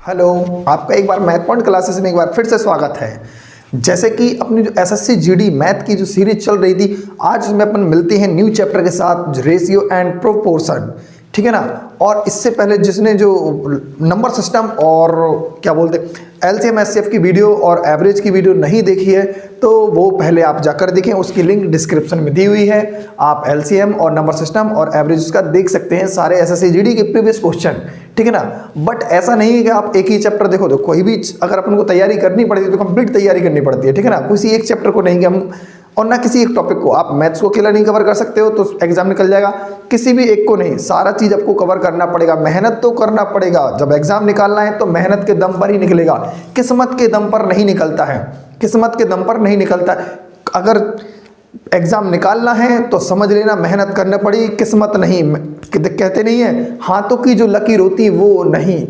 Hello, आपका एक बार math point classes में एक बार फिर से स्वागत है। जैसे कि अपनी जो एसएससी जीडी मैथ की जो सीरीज चल रही थी, आज इसमें अपन मिलते हैं न्यू चैप्टर के साथ रेशियो एंड प्रोपोर्शन, ठीक है ना। और इससे पहले जिसने जो नंबर सिस्टम और क्या बोलते एलसीएम एचसीएफ की वीडियो और एवरेज की वीडियो नहीं देखी है तो वो पहले आप जाकर देखें, उसकी लिंक डिस्क्रिप्शन में दी हुई है। आप एलसीएम और नंबर सिस्टम और एवरेज उसका देख सकते हैं, सारे एसएससी जीडी के प्रीवियस क्वेश्चन, ठीक है ना। बट ऐसा नहीं है कि आप एक ही चैप्टर देखो, तो कोई भी अगर अपन को तैयारी करनी पड़ती है तो कंप्लीट तैयारी करनी पड़ती है, ठीक है ना। किसी एक चैप्टर को नहीं कि हम और ना किसी एक टॉपिक को, आप मैथ्स को अकेला नहीं कवर कर सकते हो तो एग्जाम निकल जाएगा। किसी भी एक को नहीं, सारा चीज आपको कवर करना पड़ेगा, मेहनत तो करना पड़ेगा। जब एग्जाम निकालना है तो मेहनत के दम पर ही निकलेगा, किस्मत के दम पर नहीं निकलता है, किस्मत के दम पर नहीं निकलता है। अगर एग्जाम निकालना है तो समझ लेना मेहनत करनी पड़ी, किस्मत नहीं। कहते नहीं है हाथों की जो लकीर होती वो नहीं,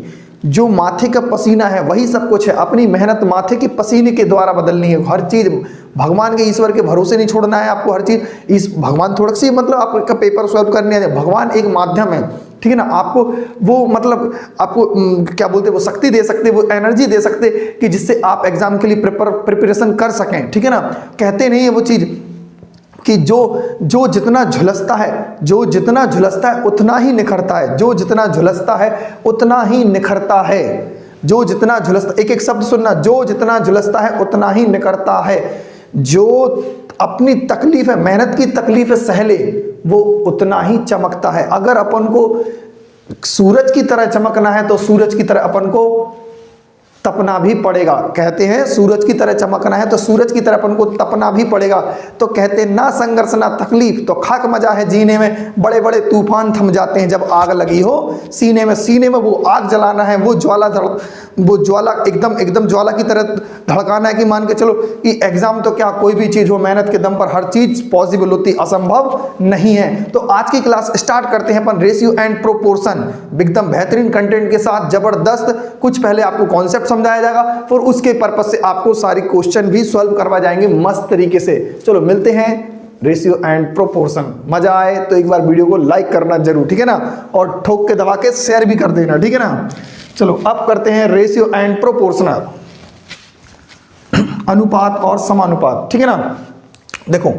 जो माथे का पसीना है वही सब कुछ है। अपनी मेहनत माथे के पसीने के द्वारा बदलनी है। हर चीज भगवान के ईश्वर के भरोसे नहीं छोड़ना है आपको। हर चीज इस भगवान थोड़ा सी मतलब आपका पेपर सॉल्व करने है, भगवान एक माध्यम है, ठीक है ना। आपको वो मतलब आपको क्या बोलते वो शक्ति दे सकते, वो एनर्जी दे सकते कि जिससे आप एग्जाम के लिए प्रिपरेशन कर सकें, ठीक है ना। कहते नहीं है वो चीज कि जो जितना झुलसता है, जो जितना झुलसता है उतना ही निखरता है, जो जितना झुलसता है उतना ही निखरता है, जो जितना झुलसता, एक एक शब्द सुनना, जो जितना झुलसता है उतना ही निखरता है। जो अपनी तकलीफ है, मेहनत की तकलीफ है सहले, वो उतना ही चमकता है। अगर अपन को सूरज की तरह चमकना है तो सूरज की तरह अपन को तपना भी पड़ेगा। कहते हैं सूरज की तरह चमकना है तो सूरज की तरह अपन को तपना भी पड़ेगा। तो कहते ना संघर्ष ना तकलीफ तो खाक मजा है जीने में, बड़े बड़े तूफान थम जाते हैं जब आग लगी हो सीने में। सीने में वो आग जलाना है, वो ज्वाला एकदम ज्वाला की तरह धड़काना है कि मान के चलो कि एग्जाम तो क्या कोई भी चीज हो, मेहनत के दम पर हर चीज पॉसिबल होती, असंभव नहीं है। तो आज की क्लास स्टार्ट करते हैं अपन रेशियो एंड प्रोपोर्शन, एकदम बेहतरीन कंटेंट के साथ, जबरदस्त। कुछ पहले आपको कॉन्सेप्ट समझाया जाएगा, फिर उसके पर्पस से आपको सारी क्वेश्चन भी सॉल्व करवा जाएंगे मस्त तरीके से। चलो मिलते हैं रेशियो एंड प्रोपोर्शन। मजा आए तो एक बार वीडियो को लाइक करना जरूर, ठीक है ना, और ठोक के दबा के शेयर भी कर देना, ठीक है ना। चलो अब करते हैं रेशियो एंड प्रोपोर्शनल, अनुपात और समानुपात, ठीक है ना। देखो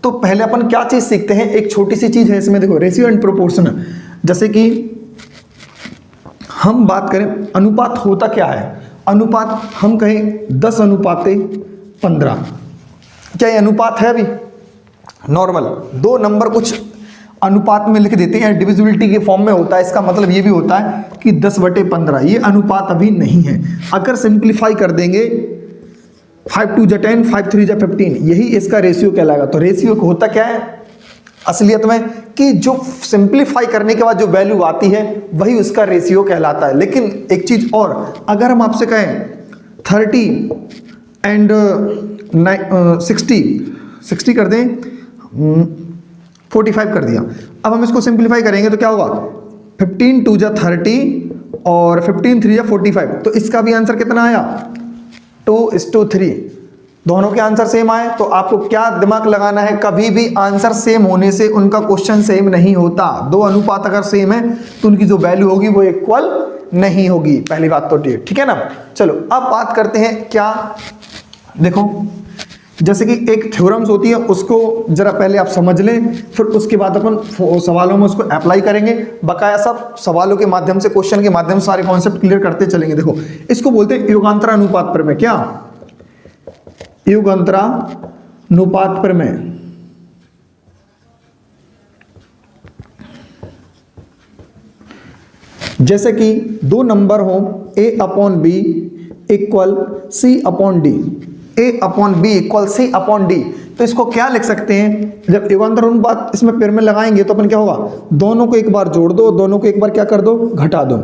तो पहले अपन क्या चीज सीखते हैं, एक छोटी सी चीज है इसमें, देखो रेशियो एंड प्रोपोर्शनल। जैसे कि हम बात करें अनुपात होता क्या है, अनुपात हम कहें 10 अनुपाते 15, क्या ये अनुपात है? अभी नॉर्मल दो नंबर कुछ अनुपात में लिख देते हैं, डिविजिबिलिटी के फॉर्म में होता है, इसका मतलब ये भी होता है कि 10/15, ये अनुपात अभी नहीं है। अगर सिंप्लीफाई कर देंगे 5 2 10, 5 3 15, यही इसका रेशियो कहलाएगा। तो रेशियो होता क्या है असलियत में कि जो सिंप्लीफाई करने के बाद जो वैल्यू आती है वही उसका रेशियो कहलाता है। लेकिन एक चीज और, अगर हम आपसे कहें 30 एंड 60 कर दें, 45 कर दिया, अब हम इसको सिंप्लीफाई करेंगे तो क्या होगा, 15 2 30 और 15 3 45। तो इसका भी आंसर कितना आया, 2:3। दोनों के आंसर सेम आए। तो आपको क्या दिमाग लगाना है, कभी भी आंसर सेम होने से उनका क्वेश्चन सेम नहीं होता। दो अनुपात अगर सेम है तो उनकी जो वैल्यू होगी वो इक्वल नहीं होगी, पहली बात तो ठीक है ना। चलो अब बात करते हैं क्या, देखो जैसे कि एक थ्योरम्स होती है, उसको जरा पहले आप समझ लें, फिर उसके बाद अपन सवालों में उसको अप्लाई करेंगे। बकाया सब सवालों के माध्यम से, क्वेश्चन के माध्यम से सारे कॉन्सेप्ट क्लियर करते चलेंगे। देखो इसको बोलते हैं युगांतरा अनुपात प्रमेय। क्या युगांतरा अनुपात प्रमेय? जैसे कि दो नंबर हो A/B equal C/D, A/B equal C/D, तो इसको क्या लिख सकते हैं, जब युगांतर अनुपात इसमें पेड़ में लगाएंगे तो अपन क्या होगा, दोनों को एक बार जोड़ दो, दोनों को एक बार क्या कर दो, घटा दो,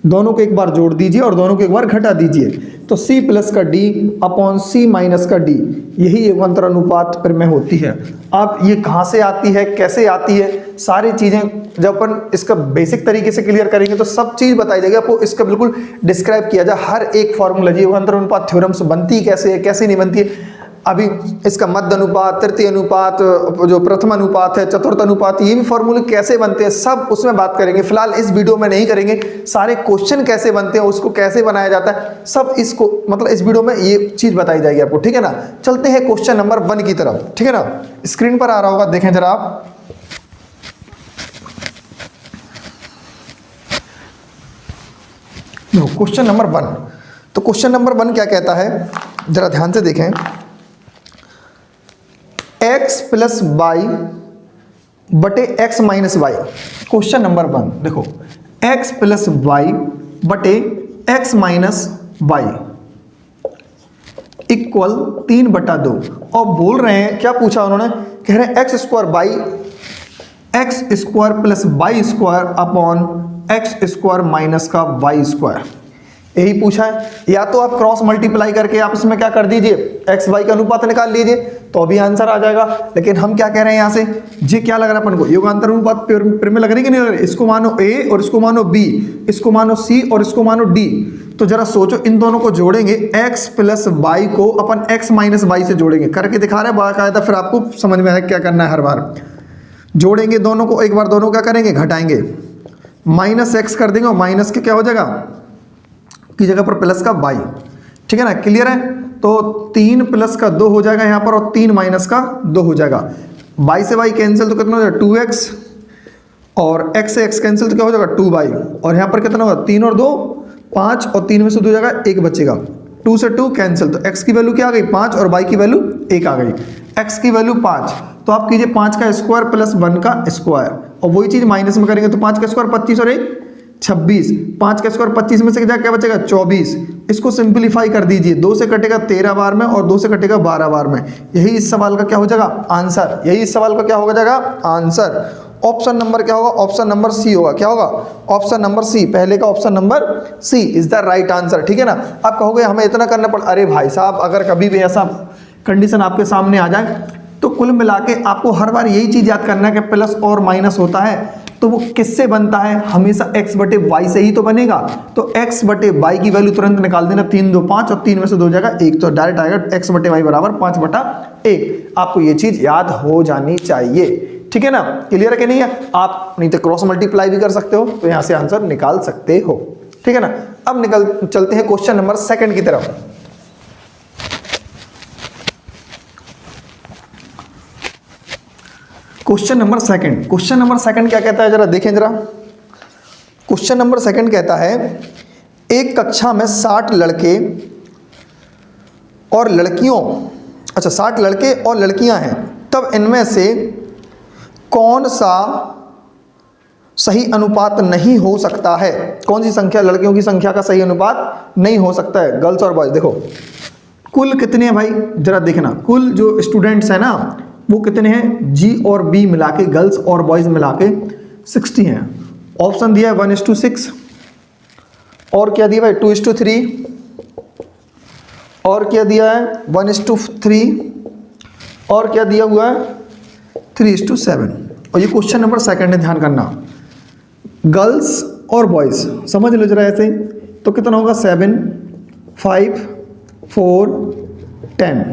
दोनों को एक बार जोड़ दीजिए और दोनों को एक बार घटा दीजिए। तो C प्लस का D अपॉन C माइनस का D, यही युगांतर अनुपात प्रमेय होती है। अब ये कहाँ से आती है, कैसे आती है, सारी चीजें जब अपन इसका बेसिक तरीके से क्लियर करेंगे तो सब चीज बताई जाएगी आपको, इसका बिल्कुल डिस्क्राइब किया जाए, हर एक फॉर्मूला, युगांतर अनुपात थ्योरम्स बनती कैसे है, कैसे नहीं बनती है। अभी इसका मध्य अनुपात, तृतीय अनुपात, जो प्रथम अनुपात है, चतुर्थ अनुपात, ये भी फॉर्मूले कैसे बनते हैं सब उसमें बात करेंगे। फिलहाल इस वीडियो में नहीं करेंगे। सारे क्वेश्चन कैसे बनते हैं, उसको कैसे बनाया जाता है, सब इसको मतलब इस वीडियो में ये चीज बताई जाएगी आपको, ठीक है ना। चलते हैं क्वेश्चन नंबर 1 की तरफ, ठीक है ना। स्क्रीन पर आ रहा होगा, देखें जरा आप। Question number 1। तो क्वेश्चन नंबर 1 क्या कहता है, जरा ध्यान से देखें। x प्लस वाई बटे x minus y. Question number 1 देखो, x प्लस वाई बटे x माइनस वाई इक्वल 3/2। और बोल रहे हैं, क्या पूछा उन्होंने, कह रहे हैं x square by x square plus y square upon x square minus का वाई स्क्वायर, यही पूछा है। या तो आप क्रॉस मल्टीप्लाई करके आप इसमें क्या कर दीजिए, एक्स वाई का अनुपात निकाल लीजिए तो अभी आंसर आ जाएगा। लेकिन हम क्या कह रहे हैं यहाँ से, जी क्या लग रहा है अपन को, योगांतर अनुपात पेड़ में लग रही कि नहीं लग रही। इसको मानो ए और इसको मानो बी, इसको मानो सी और इसको मानो डी। तो जरा सोचो, इन दोनों को जोड़ेंगे, x प्लस वाई को अपन x माइनस वाई से जोड़ेंगे, करके दिखा रहे हैं बाकायदा, फिर आपको समझ में आएगा क्या करना है। हर बार जोड़ेंगे दोनों को, एक बार दोनों क्या करेंगे, घटाएंगे, माइनस एक्स कर देंगे और माइनस के क्या हो जाएगा की जगह पर प्लस का वाई, ठीक है ना। क्लियर है। तो 3 प्लस का 2 हो जाएगा यहाँ पर और 3 माइनस का 2 हो जाएगा। वाई से वाई कैंसिल तो कितना हो जाएगा 2x, और x से x कैंसिल तो क्या हो जाएगा 2y, और यहाँ पर कितना होगा 3 और 2 5, और 3 में से 2 जाएगा 1 बचेगा, 2 से 2 कैंसिल, तो x की वैल्यू क्या आ गई 5 और y की वैल्यू 1 आ गई। x की वैल्यू 5, तो आप कीजिए 5 का स्क्वायर प्लस 1 का स्क्वायर, और वही चीज माइनस में करेंगे तो 5 का स्क्वायर 25 और 1 26, 5 का स्क्वायर 25 में से क्या बचेगा 24। इसको सिंपलीफाई कर दीजिए, 2 से कटेगा 13 बार में और 2 से कटेगा 12 बार में। यही इस सवाल का क्या हो जाएगा आंसर, यही इस सवाल का क्या हो जाएगा आंसर। ऑप्शन नंबर क्या होगा, ऑप्शन नंबर सी होगा। क्या होगा, ऑप्शन नंबर सी, पहले का option number C is the right answer, ठीक है ना। आप कहोगे हमें इतना करना पड़, अरे भाई साहब अगर कभी भी ऐसा कंडीशन आपके सामने आ जाए तो कुल मिला के आपको हर बार यही चीज याद करना है कि प्लस और माइनस होता है तो वो किससे बनता है, हमेशा x बटे वाई से ही तो बनेगा। तो x बटे वाई की वैल्यू तुरंत निकाल देना, 3 2 5 और 3 में से 2 जाएगा 1, तो डायरेक्ट आएगा x बटे वाई बराबर 5/1। आपको ये चीज याद हो जानी चाहिए, ठीक है ना। क्लियर है कि नहीं है। आप नहीं तो क्रॉस मल्टीप्लाई भी कर सकते हो, तो यहां से आंसर निकाल सकते हो, ठीक है ना। अब चलते हैं क्वेश्चन नंबर 2 की तरफ। क्वेश्चन नंबर 2, क्वेश्चन नंबर 2 क्या कहता है, जरा देखें जरा। क्वेश्चन नंबर 2 कहता है, एक कक्षा में 60 लड़के और लड़कियों, अच्छा 60 लड़के और लड़कियां हैं, तब इनमें से कौन सा सही अनुपात नहीं हो सकता है। कौन सी संख्या लड़कियों की संख्या का सही अनुपात नहीं हो सकता है, गर्ल्स और बॉयज। देखो कुल कितने हैं भाई, जरा देखना, कुल जो स्टूडेंट्स हैं ना वो कितने हैं, जी और बी मिला के, गर्ल्स और बॉयज मिला के 60 हैं। ऑप्शन दिया है 1:6, और क्या दिया भाई 2:3, और क्या दिया है 1:3, और क्या दिया हुआ है 3:7। और ये क्वेश्चन नंबर 2 है, ध्यान करना, गर्ल्स और बॉयज समझ लो जरा ऐसे, तो कितना होगा 7 5 4 10।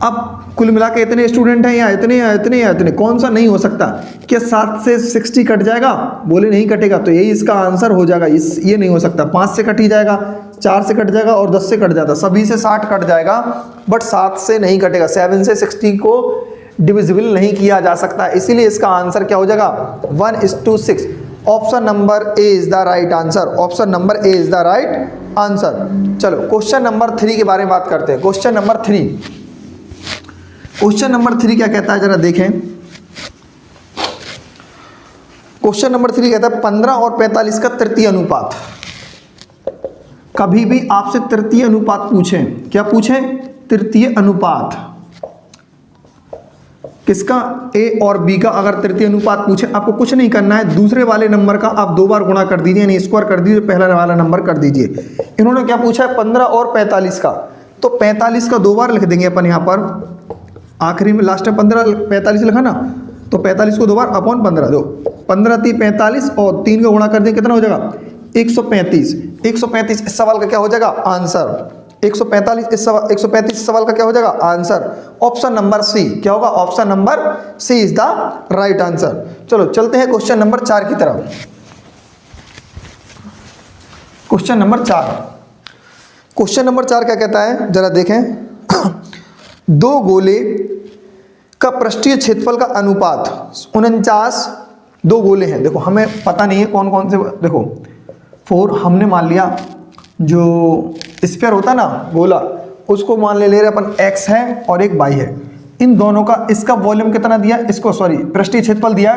अब कुल मिला के इतने स्टूडेंट हैं या इतने या इतने या इतने, कौन सा नहीं हो सकता। क्या 7 से 60 कट जाएगा, बोले नहीं कटेगा, तो यही इसका आंसर हो जाएगा। ये नहीं हो सकता, 5 से कट ही जाएगा, 4 से कट जाएगा और 10 से कट जाता, सभी से 60 कट जाएगा, बट 7 से नहीं कटेगा। 7 से 60 को डिविजिबल नहीं किया जा सकता, इसीलिए इसका आंसर क्या हो जाएगा 1:6। Option number A is the right answer, option number A is the right answer. चलो क्वेश्चन नंबर 3 के बारे में बात करते हैं। क्वेश्चन नंबर 3, क्वेश्चन नंबर 3 क्या कहता है, जरा देखें। क्वेश्चन नंबर 3 कहता है 15 और 45 का तृतीय अनुपात। कभी भी आपसे तृतीय अनुपात पूछें, क्या पूछें, तृतीय अनुपात किसका, ए और बी का। अगर तृतीय अनुपात पूछे, आपको कुछ नहीं करना है, दूसरे वाले नंबर का आप 2 बार गुणा कर दीजिए, यानी स्क्वायर कर दीजिए, पहला वाला नंबर कर दीजिए। इन्होंने क्या पूछा है 15 और 45 का, तो 45 का 2 बार लिख देंगे अपन यहाँ पर, आखिरी में लास्ट में 45 लिखा ना, तो 45 को 2 बार अपॉन 15 दो, 15 3 45 और 3 का गुणा कर दें कितना हो जाएगा 135। 135 इस सवाल का क्या हो जाएगा आंसर। 145 इस सवाल 135 सवाल का क्या हो जाएगा आंसर ऑप्शन नंबर सी। क्या होगा? Option number C is the right answer. चलो चलते हैं क्वेश्चन नंबर 4 की तरफ। क्वेश्चन नंबर 4, क्वेश्चन नंबर 4 क्या कहता है जरा देखें। दो गोले का पृष्ठीय क्षेत्रफल का अनुपात 49, दो गोले हैं। देखो हमें पता नहीं है कौन कौन से, देखो 4 हमने मान लिया, जो स्फीयर होता है ना गोला, उसको मान ले रहे अपन x है और एक y है। इन दोनों का इसका वॉल्यूम कितना दिया, इसको सॉरी पृष्ठीय क्षेत्रफल दिया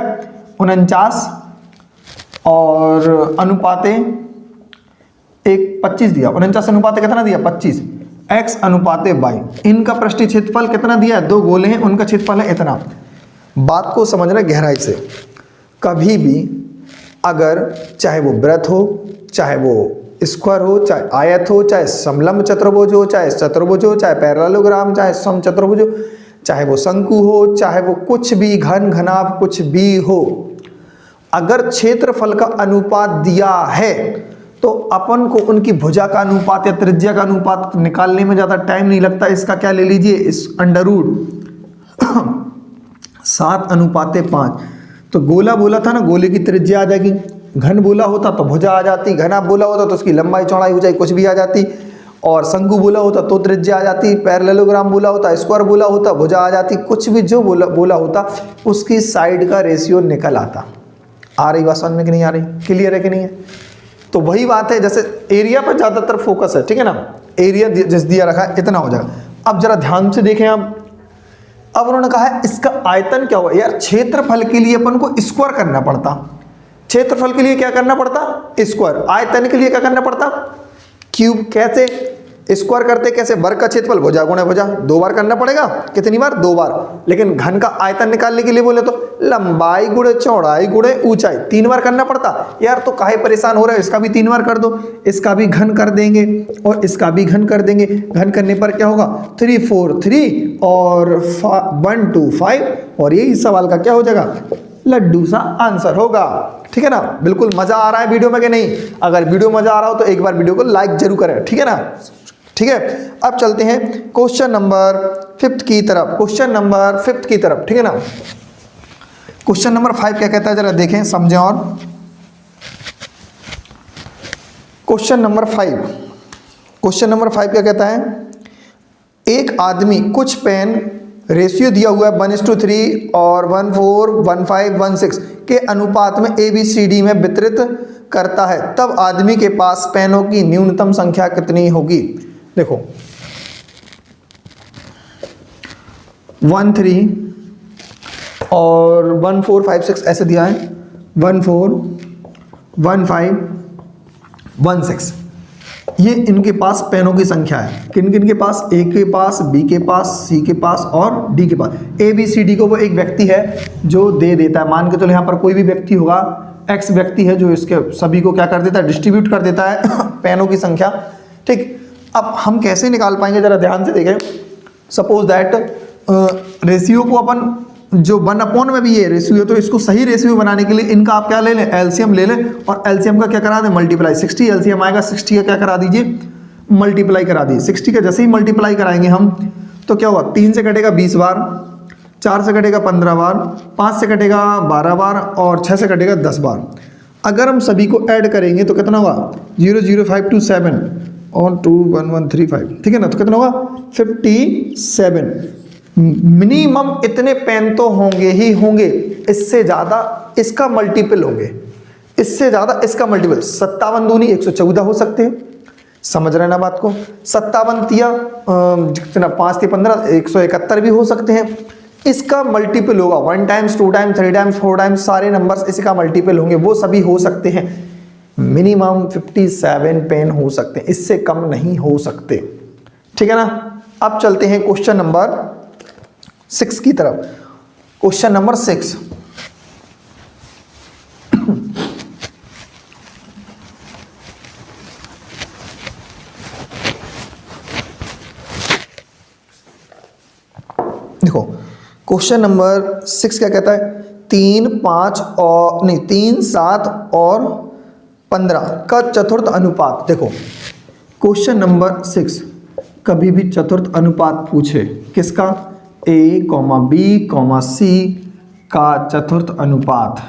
49 और अनुपाते एक 25 दिया। 49 अनुपाते कितना दिया 25, x अनुपाते y। इनका पृष्ठीय क्षेत्रफल कितना दिया है, दो गोले हैं उनका क्षेत्रफल है इतना। बात को समझना गहराई से। कभी भी अगर चाहे वो वृत्त हो, चाहे वो स्क्वायर हो, चाहे आयत हो, चाहे समलंब चतुर्भुज हो, चाहे चतुर्भुज हो, चाहे पैरेललोग्राम, चाहे समचतुर्भुज हो, चाहे वो शंकु हो, चाहे वो कुछ भी घन घनाभ कुछ भी हो, अगर क्षेत्रफल का अनुपात दिया है तो अपन को उनकी भुजा का अनुपात या त्रिज्या का अनुपात निकालने में ज़्यादा टाइम नहीं लगता। इसका क्या ले लीजिए, इस अंडर रूट 7:5। तो गोला बोला था ना, गोले की त्रिज्या आ जाएगी। घन बोला होता तो भुजा आ जाती, घना बोला होता तो उसकी लंबाई चौड़ाई ऊंचाई कुछ भी आ जाती, और शंकु बोला होता तो त्रिज्या आ जाती, पैरेललोग्राम बोला होता, स्क्वायर बोला होता भुजा आ जाती, कुछ भी जो बोला होता उसकी साइड का रेशियो निकल आता। आ रही बात समझ में कि नहीं आ रही, क्लियर है कि नहीं है? तो वही बात है, जैसे एरिया पर ज़्यादातर फोकस है, ठीक है ना, एरिया जिस दिया रखा है इतना हो जाएगा। अब जरा ध्यान से देखें आप, अब उन्होंने कहा है इसका आयतन क्या होगा। यार क्षेत्रफल के लिए अपन को स्क्वायर करना पड़ता, क्षेत्रफल के लिए क्या करना पड़ता स्क्वायर, आयतन के लिए क्या करना पड़ता क्यूब। कैसे स्क्वायर करते, कैसे, वर्ग का क्षेत्रफल भुजा गुणे भुजा 2 बार करना पड़ेगा। कितनी बार? 2 बार। लेकिन घन का आयतन निकालने के लिए बोले तो लंबाई गुणे चौड़ाई गुणे ऊंचाई 3 बार करना पड़ता। यार तो काहे परेशान हो रहे हो, इसका भी 3 बार कर दो, इसका भी घन कर देंगे और इसका भी घन कर देंगे। घन करने पर क्या होगा 3 4 3 और 1 2 5, और यही सवाल का क्या हो जाएगा लड्डू सा आंसर होगा। ठीक है ना? बिल्कुल मजा आ रहा है वीडियो में कि नहीं? अगर वीडियो मजा आ रहा हो तो एक बार वीडियो को लाइक जरूर करें, ठीक है ना? ठीक है, अब चलते हैं क्वेश्चन नंबर 5 की तरफ। क्वेश्चन नंबर 5 की तरफ, ठीक है ना? क्वेश्चन नंबर 5 क्या कहता है जरा देखें, समझें। और क्वेश्चन नंबर 5, क्वेश्चन नंबर 5 क्या कहता है, एक आदमी कुछ पेन रेशियो दिया हुआ है 1:3 और 1:4 1:5 1:6 के अनुपात में ABCD में वितरित करता है, तब आदमी के पास पेनों की न्यूनतम संख्या कितनी होगी। देखो 1:3 और 1:4 5:6 ऐसे दिया है, 1:4 1:5 1:6, ये इनके पास पेनों की संख्या है। किन किन के पास? ए के पास, बी के पास, सी के पास और डी के पास। ABCD को वो एक व्यक्ति है जो दे देता है। मान के चलो यहाँ पर कोई भी व्यक्ति होगा, एक्स व्यक्ति है जो इसके सभी को क्या कर देता है डिस्ट्रीब्यूट कर देता है पेनों की संख्या। ठीक, अब हम कैसे निकाल पाएंगे जरा ध्यान से देखें। सपोज दैट रेशियो को अपन जो 1/, में भी ये रेशियो, तो इसको सही रेशियो बनाने के लिए इनका आप क्या ले लें एलसीएम ले लें, और एलसीएम का क्या करा दें मल्टीप्लाई। 60 एलसीएम आएगा, 60 का क्या करा दीजिए मल्टीप्लाई करा दीजिए। 60 का जैसे ही मल्टीप्लाई कराएंगे हम तो क्या होगा 3 से कटेगा 20 बार, 4 से कटेगा 15 बार, 5 से कटेगा 12 बार और 6 से कटेगा 10 बार। अगर हम सभी को ऐड करेंगे तो कितना होगा 00527 और 21135, ठीक है ना? तो कितना होगा 57। मिनिमम इतने पेन तो होंगे ही होंगे, इससे ज़्यादा इसका मल्टीपल होंगे, इससे ज़्यादा इसका मल्टीपल। 57 दूनी 114 हो सकते हैं, समझ रहे ना बात को? 57 तिया जितना 5 से 15 171 भी हो सकते हैं। इसका मल्टीपल होगा 1 टाइम्स 2 टाइम्स 3 टाइम्स 4 टाइम्स, सारे नंबर्स इसका मल्टीपल होंगे, वो सभी हो सकते हैं। मिनिमम 57 पेन हो सकते हैं, इससे कम नहीं हो सकते, ठीक है ना? अब चलते हैं क्वेश्चन नंबर 6 की तरफ। क्वेश्चन नंबर 6, देखो क्वेश्चन नंबर 6 क्या कहता है, 3 5 और नहीं 3 7 और 15 का चतुर्थ अनुपात। देखो क्वेश्चन नंबर 6, कभी भी चतुर्थ अनुपात पूछे, किसका, ए कॉमा बी कॉमा सी का चतुर्थ अनुपात,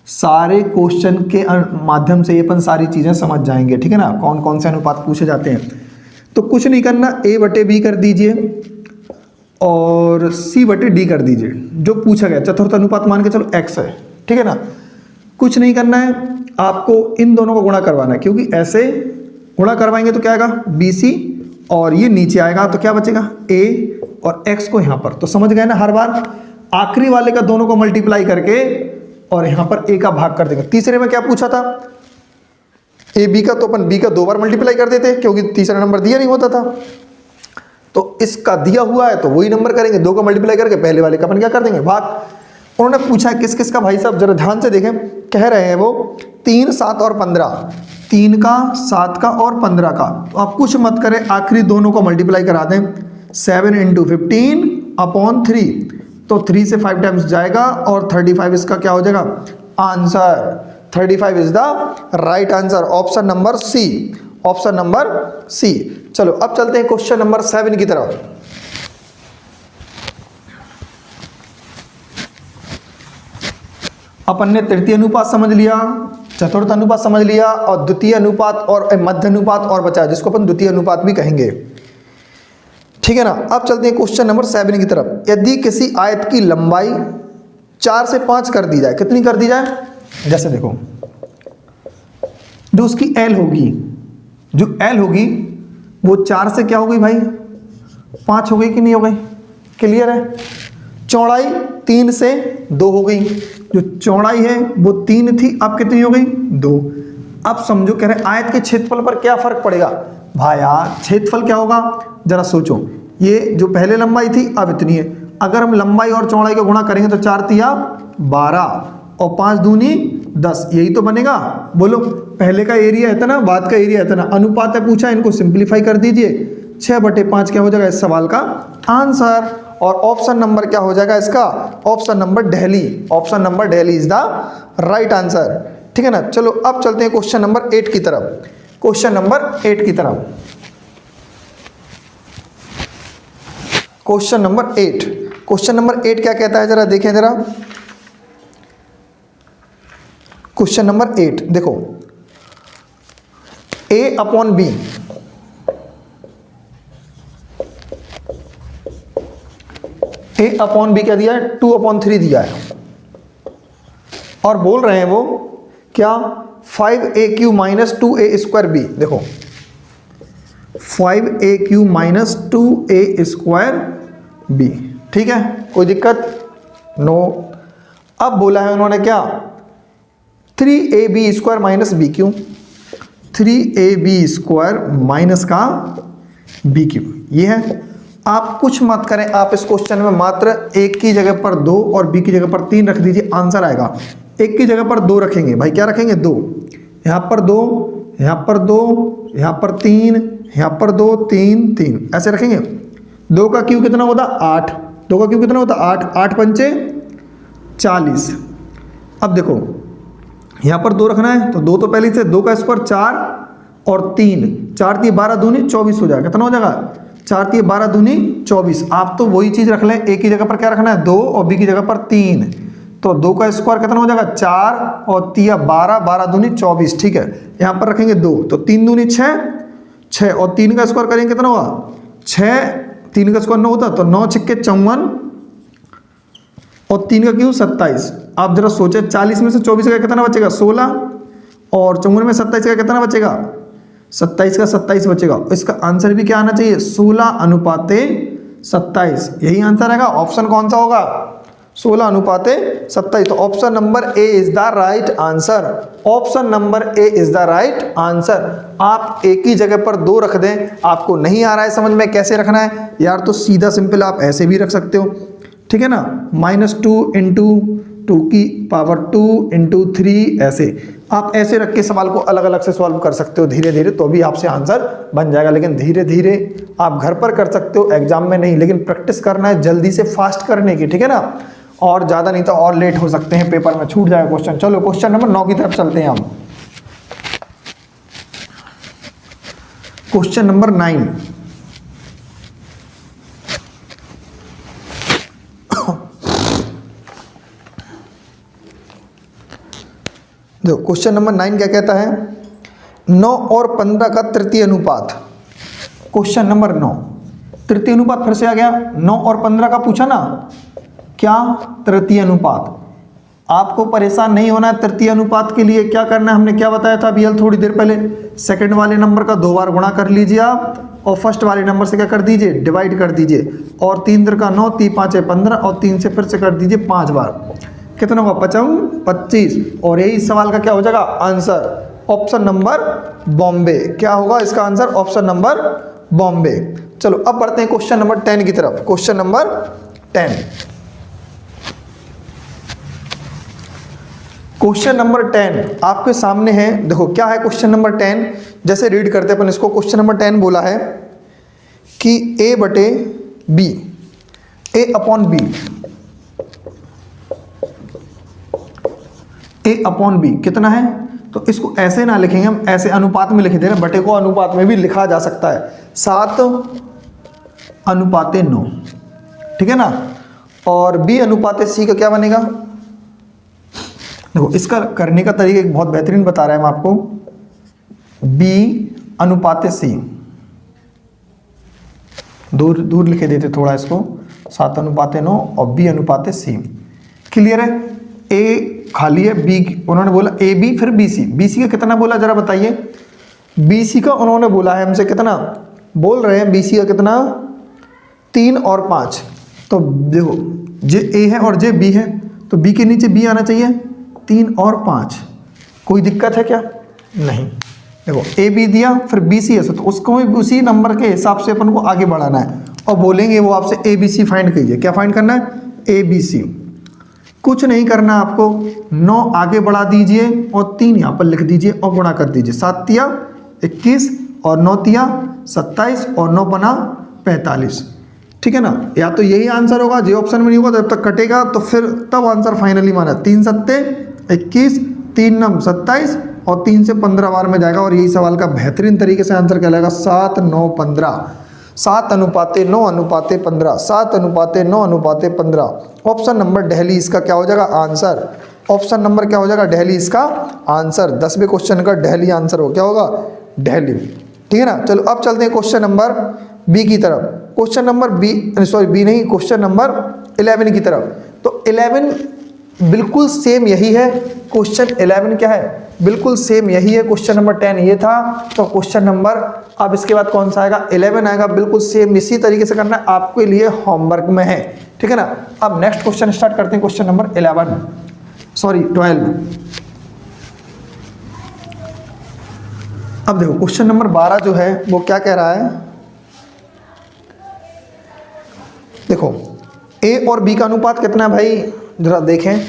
सारे क्वेश्चन के माध्यम से ये अपन सारी चीज़ें समझ जाएंगे, ठीक है ना, कौन कौन से अनुपात पूछे जाते हैं। तो कुछ नहीं करना, ए बटे बी कर दीजिए और सी बटे डी कर दीजिए, जो पूछा गया चतुर्थ अनुपात मान के चलो एक्स है, ठीक है ना। कुछ नहीं करना है, आपको इन दोनों को गुणा करवाना है, क्योंकि ऐसे गुणा करवाएंगे तो क्या आएगा, बी सी, और ये नीचे आएगा तो क्या बचेगा, ए और एक्स को यहाँ पर। तो समझ गए ना, हर बार आखिरी वाले का दोनों को मल्टीप्लाई करके और यहाँ पर ए का भाग कर देंगे। तीसरे में क्या पूछा था, ए बी का, तो अपन बी का 2 बार मल्टीप्लाई कर देते क्योंकि तीसरा नंबर दिया नहीं होता था। तो इसका दिया हुआ है तो वही नंबर करेंगे, 2 का मल्टीप्लाई करके पहले वाले का अपन क्या कर देंगे, भाग। उन्होंने पूछा है किस किस का, भाई साहब जरा ध्यान से देखें, कह रहे हैं वो 3, 7 और 15, 3 का, 7 का और 15 का। तो आप कुछ मत करें, आखिरी दोनों को मल्टीप्लाई करा दें, 7 × 15 अपॉन 3, तो 3 से 5 टाइम्स जाएगा और 35 इसका क्या हो जाएगा answer. 35 is the right answer, option number C, option number C. चलो अब चलते हैं क्वेश्चन नंबर 7 की तरफ। अपन ने तृतीय अनुपात समझ लिया, चतुर्थ अनुपात समझ लिया और द्वितीय अनुपात और मध्य अनुपात और बचा, जिसको अपन द्वितीय अनुपात भी कहेंगे, ठीक है ना। अब चलते हैं क्वेश्चन नंबर 7 की तरफ। यदि किसी आयत की लंबाई 4 से 5 कर दी जाए, कितनी कर दी जाए, जैसे देखो जो उसकी एल होगी, जो एल होगी वो 4 से क्या हो गई भाई, 5 हो गई कि नहीं हो गई, क्लियर है। चौड़ाई 3 से 2 हो गई, जो चौड़ाई है वो 3 थी, अब कितनी हो गई 2। अब समझो कह रहे आयत के क्षेत्रफल पर क्या फर्क पड़ेगा, भाई यार क्षेत्रफल क्या होगा, जरा सोचो, ये जो पहले लंबाई थी अब इतनी है, अगर हम लंबाई और चौड़ाई का गुणा करेंगे तो 4 तिया 12 और 5 दूनी 10, यही तो बनेगा। बोलो पहले का एरिया इतना, बाद का एरिया इतना, अनुपात है पूछा, इनको सिंप्लीफाई कर दीजिए, 6/5 क्या हो जाएगा इस सवाल का आंसर। और ऑप्शन नंबर क्या हो जाएगा इसका, option number Delhi, option number Delhi is the right answer, ठीक है ना। चलो अब चलते हैं क्वेश्चन नंबर 8 की तरफ, क्वेश्चन नंबर 8 की तरफ। क्वेश्चन नंबर 8, क्वेश्चन नंबर 8 क्या कहता है, जरा देखें जरा। क्वेश्चन नंबर 8 देखो, a upon b, a upon b क्या दिया है, 2/3 दिया है, और बोल रहे हैं वो क्या, 5a³ - 2a² देखो 5a³ - 2a², ठीक है, कोई दिक्कत नो। अब बोला है उन्होंने क्या, 3ab² - bq, 3ab² माइनस का bq, ये है। आप कुछ मत करें, आप इस क्वेश्चन में मात्र एक की जगह पर 2 और बी की जगह पर 3 रख दीजिए, आंसर आएगा। एक की जगह पर 2 रखेंगे भाई, क्या रखेंगे 2, यहाँ पर 2, यहाँ पर 2, यहाँ पर 3, यहाँ पर 2, 3, 3 ऐसे रखेंगे। 2 का क्यूब कितना होता 8, 2 का क्यूब कितना होता 8, 8 पंचे 40। अब देखो यहाँ पर 2 रखना है तो 2 तो पहले से, 2 का स्क्वायर 4 और 3, 4 × 12 दूनी 24 हो जाएगा, कितना हो जाएगा 4 × 12 दूनी 24। आप तो वही चीज़ रख लें, ए की जगह पर क्या रखना है 2 और बी की जगह पर 3, तो 2 का स्क्वायर कितना हो जाएगा 4 और 3 12, 12 दूनी 24, ठीक है। यहाँ पर रखेंगे 2 तो 3 दूनी 6, 6 और 3 का स्क्वायर करेंगे कितना होगा 6, 3 का स्क्वायर 9 होता, तो 9 × 6 = 54 और 3 का क्यों 27। आप जरा सोचे 40 में से 24 का कितना बचेगा 16 और 54 में 27 का कितना बचेगा 27 का 27 बचेगा। इसका आंसर भी क्या आना चाहिए 16:27, यही आंसर आएगा। ऑप्शन कौन सा होगा 16:27। तो option number A is the right answer, option number A is the right answer. आप एक ही जगह पर 2 रख दें, आपको नहीं आ रहा है समझ में कैसे रखना है यार, तो सीधा सिंपल आप ऐसे भी रख सकते हो, ठीक है ना, -2 × 2 की पावर 2 × 3, ऐसे आप ऐसे रख के सवाल को अलग अलग से सॉल्व कर सकते हो धीरे धीरे, तो भी आपसे आंसर बन जाएगा। लेकिन धीरे धीरे आप घर पर कर सकते हो, एग्जाम में नहीं, लेकिन प्रैक्टिस करना है जल्दी से फास्ट करने की, ठीक है ना, और ज़्यादा नहीं तो और लेट हो सकते हैं, पेपर में छूट जाएगा क्वेश्चन। चलो क्वेश्चन नंबर 9 की तरफ चलते हैं हम। क्वेश्चन नंबर 9, देखो क्वेश्चन नंबर 9 क्या कहता है, 9 और 15 का तृतीय अनुपात। क्वेश्चन नंबर 9 तृतीय अनुपात फिर से आ गया, 9 और 15 का पूछा ना, क्या तृतीय अनुपात। आपको परेशान नहीं होना है तृतीय अनुपात के लिए। क्या करना है, हमने क्या बताया था अभी थोड़ी देर पहले, सेकंड वाले नंबर का 2 बार गुणा कर लीजिए आप, और फर्स्ट वाले नंबर से क्या कर दीजिए, डिवाइड कर दीजिए, और 3 का 9, 3 5 15, और 3 से फिर से कर दीजिए 5 बार। कितना होगा, 25, और यही सवाल का क्या हो जाएगा आंसर, ऑप्शन नंबर बॉम्बे। क्या होगा इसका आंसर, ऑप्शन नंबर बॉम्बे। चलो अब बढ़ते हैं क्वेश्चन नंबर 10 की तरफ। क्वेश्चन नंबर 10, क्वेश्चन नंबर 10 आपके सामने है। देखो क्या है क्वेश्चन नंबर 10, जैसे रीड करते हैं अपन इसको। क्वेश्चन नंबर 10 बोला है कि a बटे b, a upon b, a upon b कितना है, तो इसको ऐसे ना लिखेंगे हम, ऐसे अनुपात में लिख दे रहे, बटे को अनुपात में भी लिखा जा सकता है, 7:9, ठीक है ना। और b अनुपात c का क्या बनेगा, देखो इसका करने का तरीका एक बहुत बेहतरीन बता रहा है हम आपको, b अनुपात c, दूर दूर लिखे देते थोड़ा इसको, 7:9 और b अनुपात c। क्लियर है, a खाली है, b उन्होंने बोला ए बी फिर बी सी का कितना बोला जरा बताइए। बी सी का उन्होंने बोला है हमसे कितना, बोल रहे हैं बी सी का कितना, 3 और 5। तो देखो जे ए है और जे बी है, तो बी के नीचे बी आना चाहिए, 3 और 5। कोई दिक्कत है क्या, नहीं। देखो ए बी दिया फिर बी सी है, तो उसको भी उसी नंबर के हिसाब से अपन को आगे बढ़ाना है, और बोलेंगे वो आपसे ए बी सी फाइंड कीजिए। क्या फाइंड करना है, ए बी सी। कुछ नहीं करना आपको, 9 आगे बढ़ा दीजिए और 3 यहाँ पर लिख दीजिए और गुणा कर दीजिए, 7 तिया 21 और 9 तिया 27 और 9 बना 45, ठीक है ना। या तो यही आंसर होगा, जे ऑप्शन में नहीं होगा जब तक कटेगा तो फिर तब आंसर फाइनली माना। 3 सत्ते 21, 3 9 27 और 3 से 15 बार में जाएगा, और यही सवाल का बेहतरीन तरीके से आंसर कहलाएगा 7:9:15, 7:9:15, 7:9:15। ऑप्शन नंबर दिल्ली इसका क्या हो जाएगा आंसर, ऑप्शन नंबर क्या हो जाएगा दिल्ली इसका आंसर। 10वें क्वेश्चन का दिल्ली आंसर हो, क्या होगा दिल्ली, ठीक है ना। चलो अब चलते हैं क्वेश्चन नंबर बी की तरफ। क्वेश्चन नंबर बी नहीं, क्वेश्चन नंबर 11 की तरफ। तो 11 बिल्कुल सेम यही है, क्वेश्चन 11 क्या है, बिल्कुल सेम यही है। क्वेश्चन नंबर 10 ये था, तो क्वेश्चन नंबर अब इसके बाद कौन सा आएगा, 11 आएगा। बिल्कुल सेम इसी तरीके से करना है, आपके लिए होमवर्क में है, ठीक है ना। अब नेक्स्ट क्वेश्चन स्टार्ट करते हैं, क्वेश्चन नंबर 12। अब देखो क्वेश्चन नंबर 12 जो है वो क्या कह रहा है, देखो ए और बी का अनुपात कितना है भाई, जरा देखें।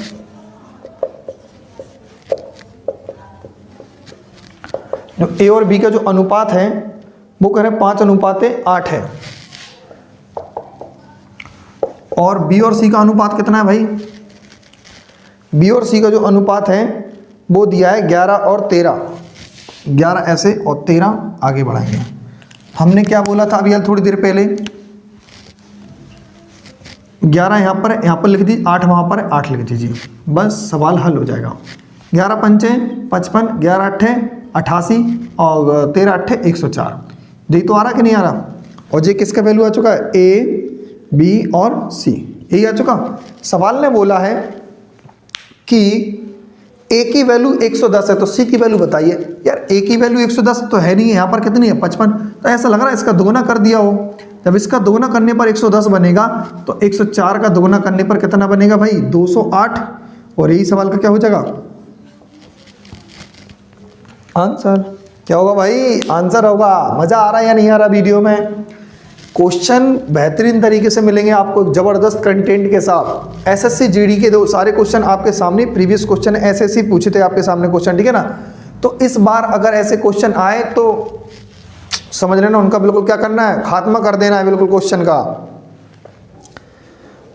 जो ए और बी का जो अनुपात है वो कह रहे हैं 5:8 है, और बी और सी का अनुपात कितना है भाई, बी और सी का जो अनुपात है वो दिया है 11 और 13, 11 ऐसे और 13 आगे बढ़ाएंगे। हमने क्या बोला था अभी थोड़ी देर पहले, 11 यहाँ पर लिख दीजिए, 8 वहाँ पर 8 लिख दीजिए, बस सवाल हल हो जाएगा। 11 पंचे 55, 11 अट्ठे 88 और 13 अट्ठे 104। जी तो आ रहा कि नहीं आ रहा, और जे किसका वैल्यू आ चुका है, ए बी और सी, यही आ चुका। सवाल ने बोला है कि ए की वैल्यू 110 है, तो सी की वैल्यू बताइए। यार ए की वैल्यू 110 तो है नहीं, यहाँ पर कितनी है 55, तो ऐसा लग रहा है इसका दोगुना कर दिया हो। जब इसका दोगुना करने पर 110 बनेगा, तो 104 का दोगुना करने पर कितना बनेगा भाई 208, और यही सवाल का क्या हो जाएगा आंसर। क्या होगा भाई आंसर होगा। मजा आ रहा है या नहीं आ रहा वीडियो में। क्वेश्चन बेहतरीन तरीके से मिलेंगे आपको, जबरदस्त कंटेंट के साथ। एसएससी जीडी के दो सारे क्वेश्चन आपके सामने, प्रीवियस क्वेश्चन एसएससी पूछे थे आपके सामने क्वेश्चन, ठीक है ना। तो इस बार अगर ऐसे क्वेश्चन आए तो समझ लेना उनका बिल्कुल क्या करना है, खात्मा कर देना है बिल्कुल क्वेश्चन का।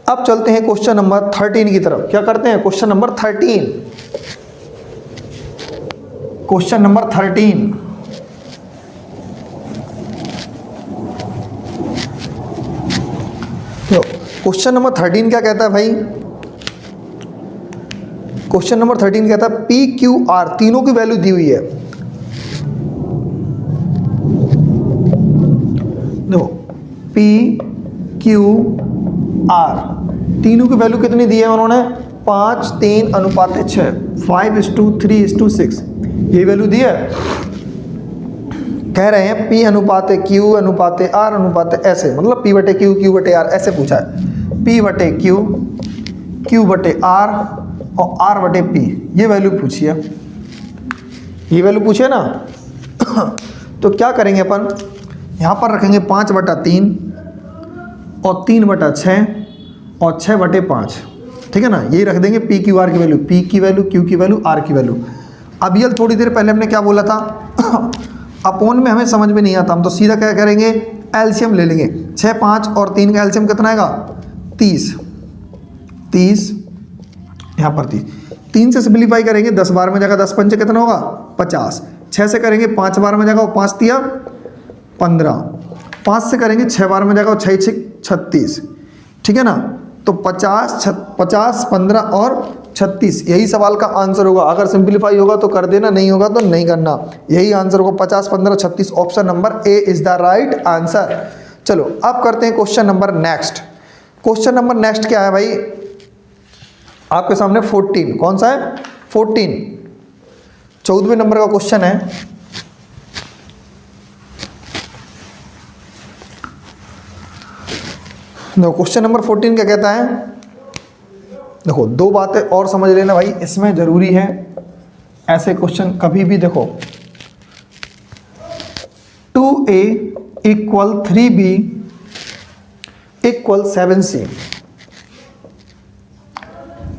अब चलते हैं क्वेश्चन नंबर 13 की तरफ। क्या करते हैं क्वेश्चन नंबर 13, क्वेश्चन नंबर 13। तो क्वेश्चन नंबर 13 क्या कहता है भाई, क्वेश्चन नंबर 13 कहता है पी क्यू आर तीनों की वैल्यू दी हुई है। देखो पी क्यू आर तीनों की वैल्यू कितनी दी है उन्होंने 5 3 अनुपात 6 5:3:6 ये वैल्यू दी है। कह रहे हैं P अनुपात Q अनुपात R अनुपात ऐसे, मतलब P बटे Q Q बटे R ऐसे पूछा है। P बटे Q Q बटे R और R बटे P ये वैल्यू पूछी है, ये वैल्यू पूछे ना। तो क्या करेंगे अपन, यहाँ पर रखेंगे 5/3 और 3/6 और 6/5, ठीक है ना। यही रख देंगे P Q R की वैल्यू, P की वैल्यू Q की वैल्यू R की वैल्यू। अब ये थोड़ी देर पहले हमने क्या बोला था, अपोन में हमें समझ में नहीं आता, हम तो सीधा क्या करेंगे एलसीएम ले लेंगे। 6 5 और 3 का एलसीएम कितना आएगा 30 यहाँ पर 3 से सिंप्लीफाई करेंगे 10 बार में जाएगा 10 पंचे कितना होगा 50। 6 से करेंगे 5 बार में जाएगा 5 तिया 15। 5 से करेंगे 6 बार में जाएगा 6 6 36, ठीक है ना। तो 50 15 और 36 यही सवाल का आंसर होगा। अगर सिंप्लीफाई होगा तो कर देना, नहीं होगा तो नहीं करना। यही आंसर होगा 50 15 36, option number A is the right answer. चलो अब करते हैं question number next. Question number next क्या है भाई, आपके सामने 14, कौन सा है 14, 14वें नंबर का क्वेश्चन है। क्वेश्चन नंबर 14 क्या कहता है, देखो दो बातें और समझ लेना भाई, इसमें जरूरी है ऐसे क्वेश्चन कभी भी। देखो 2a = 3b = 7c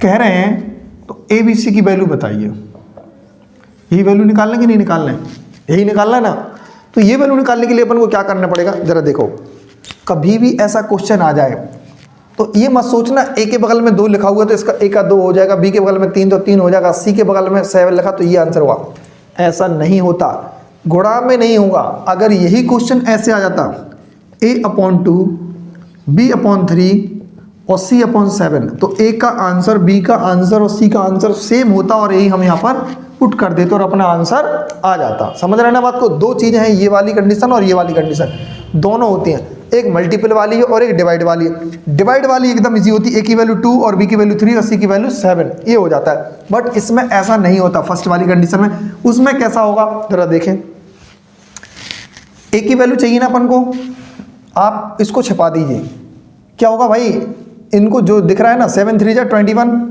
कह रहे हैं, तो ए बी सी की वैल्यू बताइए। यही वैल्यू निकालने की नहीं निकालना है, यही निकालना है ना। तो ये वैल्यू निकालने के लिए अपन को क्या करना पड़ेगा, जरा देखो। कभी भी ऐसा क्वेश्चन आ जाए तो ये मत सोचना ए के बगल में 2 लिखा हुआ तो इसका ए का 2 हो जाएगा, बी के बगल में 3 तो 3 हो जाएगा, सी के बगल में 7 लिखा तो ये आंसर हुआ। ऐसा नहीं होता, गुणा में नहीं होगा। अगर यही क्वेश्चन ऐसे आ जाता a/2 b/3 और c/7 तो ए का आंसर, बी का आंसर और सी का आंसर सेम होता और यही हम यहाँ पर पुट कर देते और अपना आंसर आ जाता। समझ रहे हैं ना बात को। दो चीज़ें हैं, ये वाली कंडीशन और ये वाली कंडीशन, दोनों होती हैं। एक मल्टीपल वाली है और एक डिवाइड वाली है। डिवाइड वाली एकदम इजी होती है, ए की वैल्यू 2 और बी की वैल्यू 3 और सी की वैल्यू 7, ये हो जाता है। बट इसमें ऐसा नहीं होता फर्स्ट वाली कंडीशन में। उसमें कैसा होगा जरा देखें, ए की वैल्यू चाहिए ना अपन को, आप इसको छिपा दीजिए। क्या होगा भाई, इनको जो दिख रहा है ना 7 3 जा 21,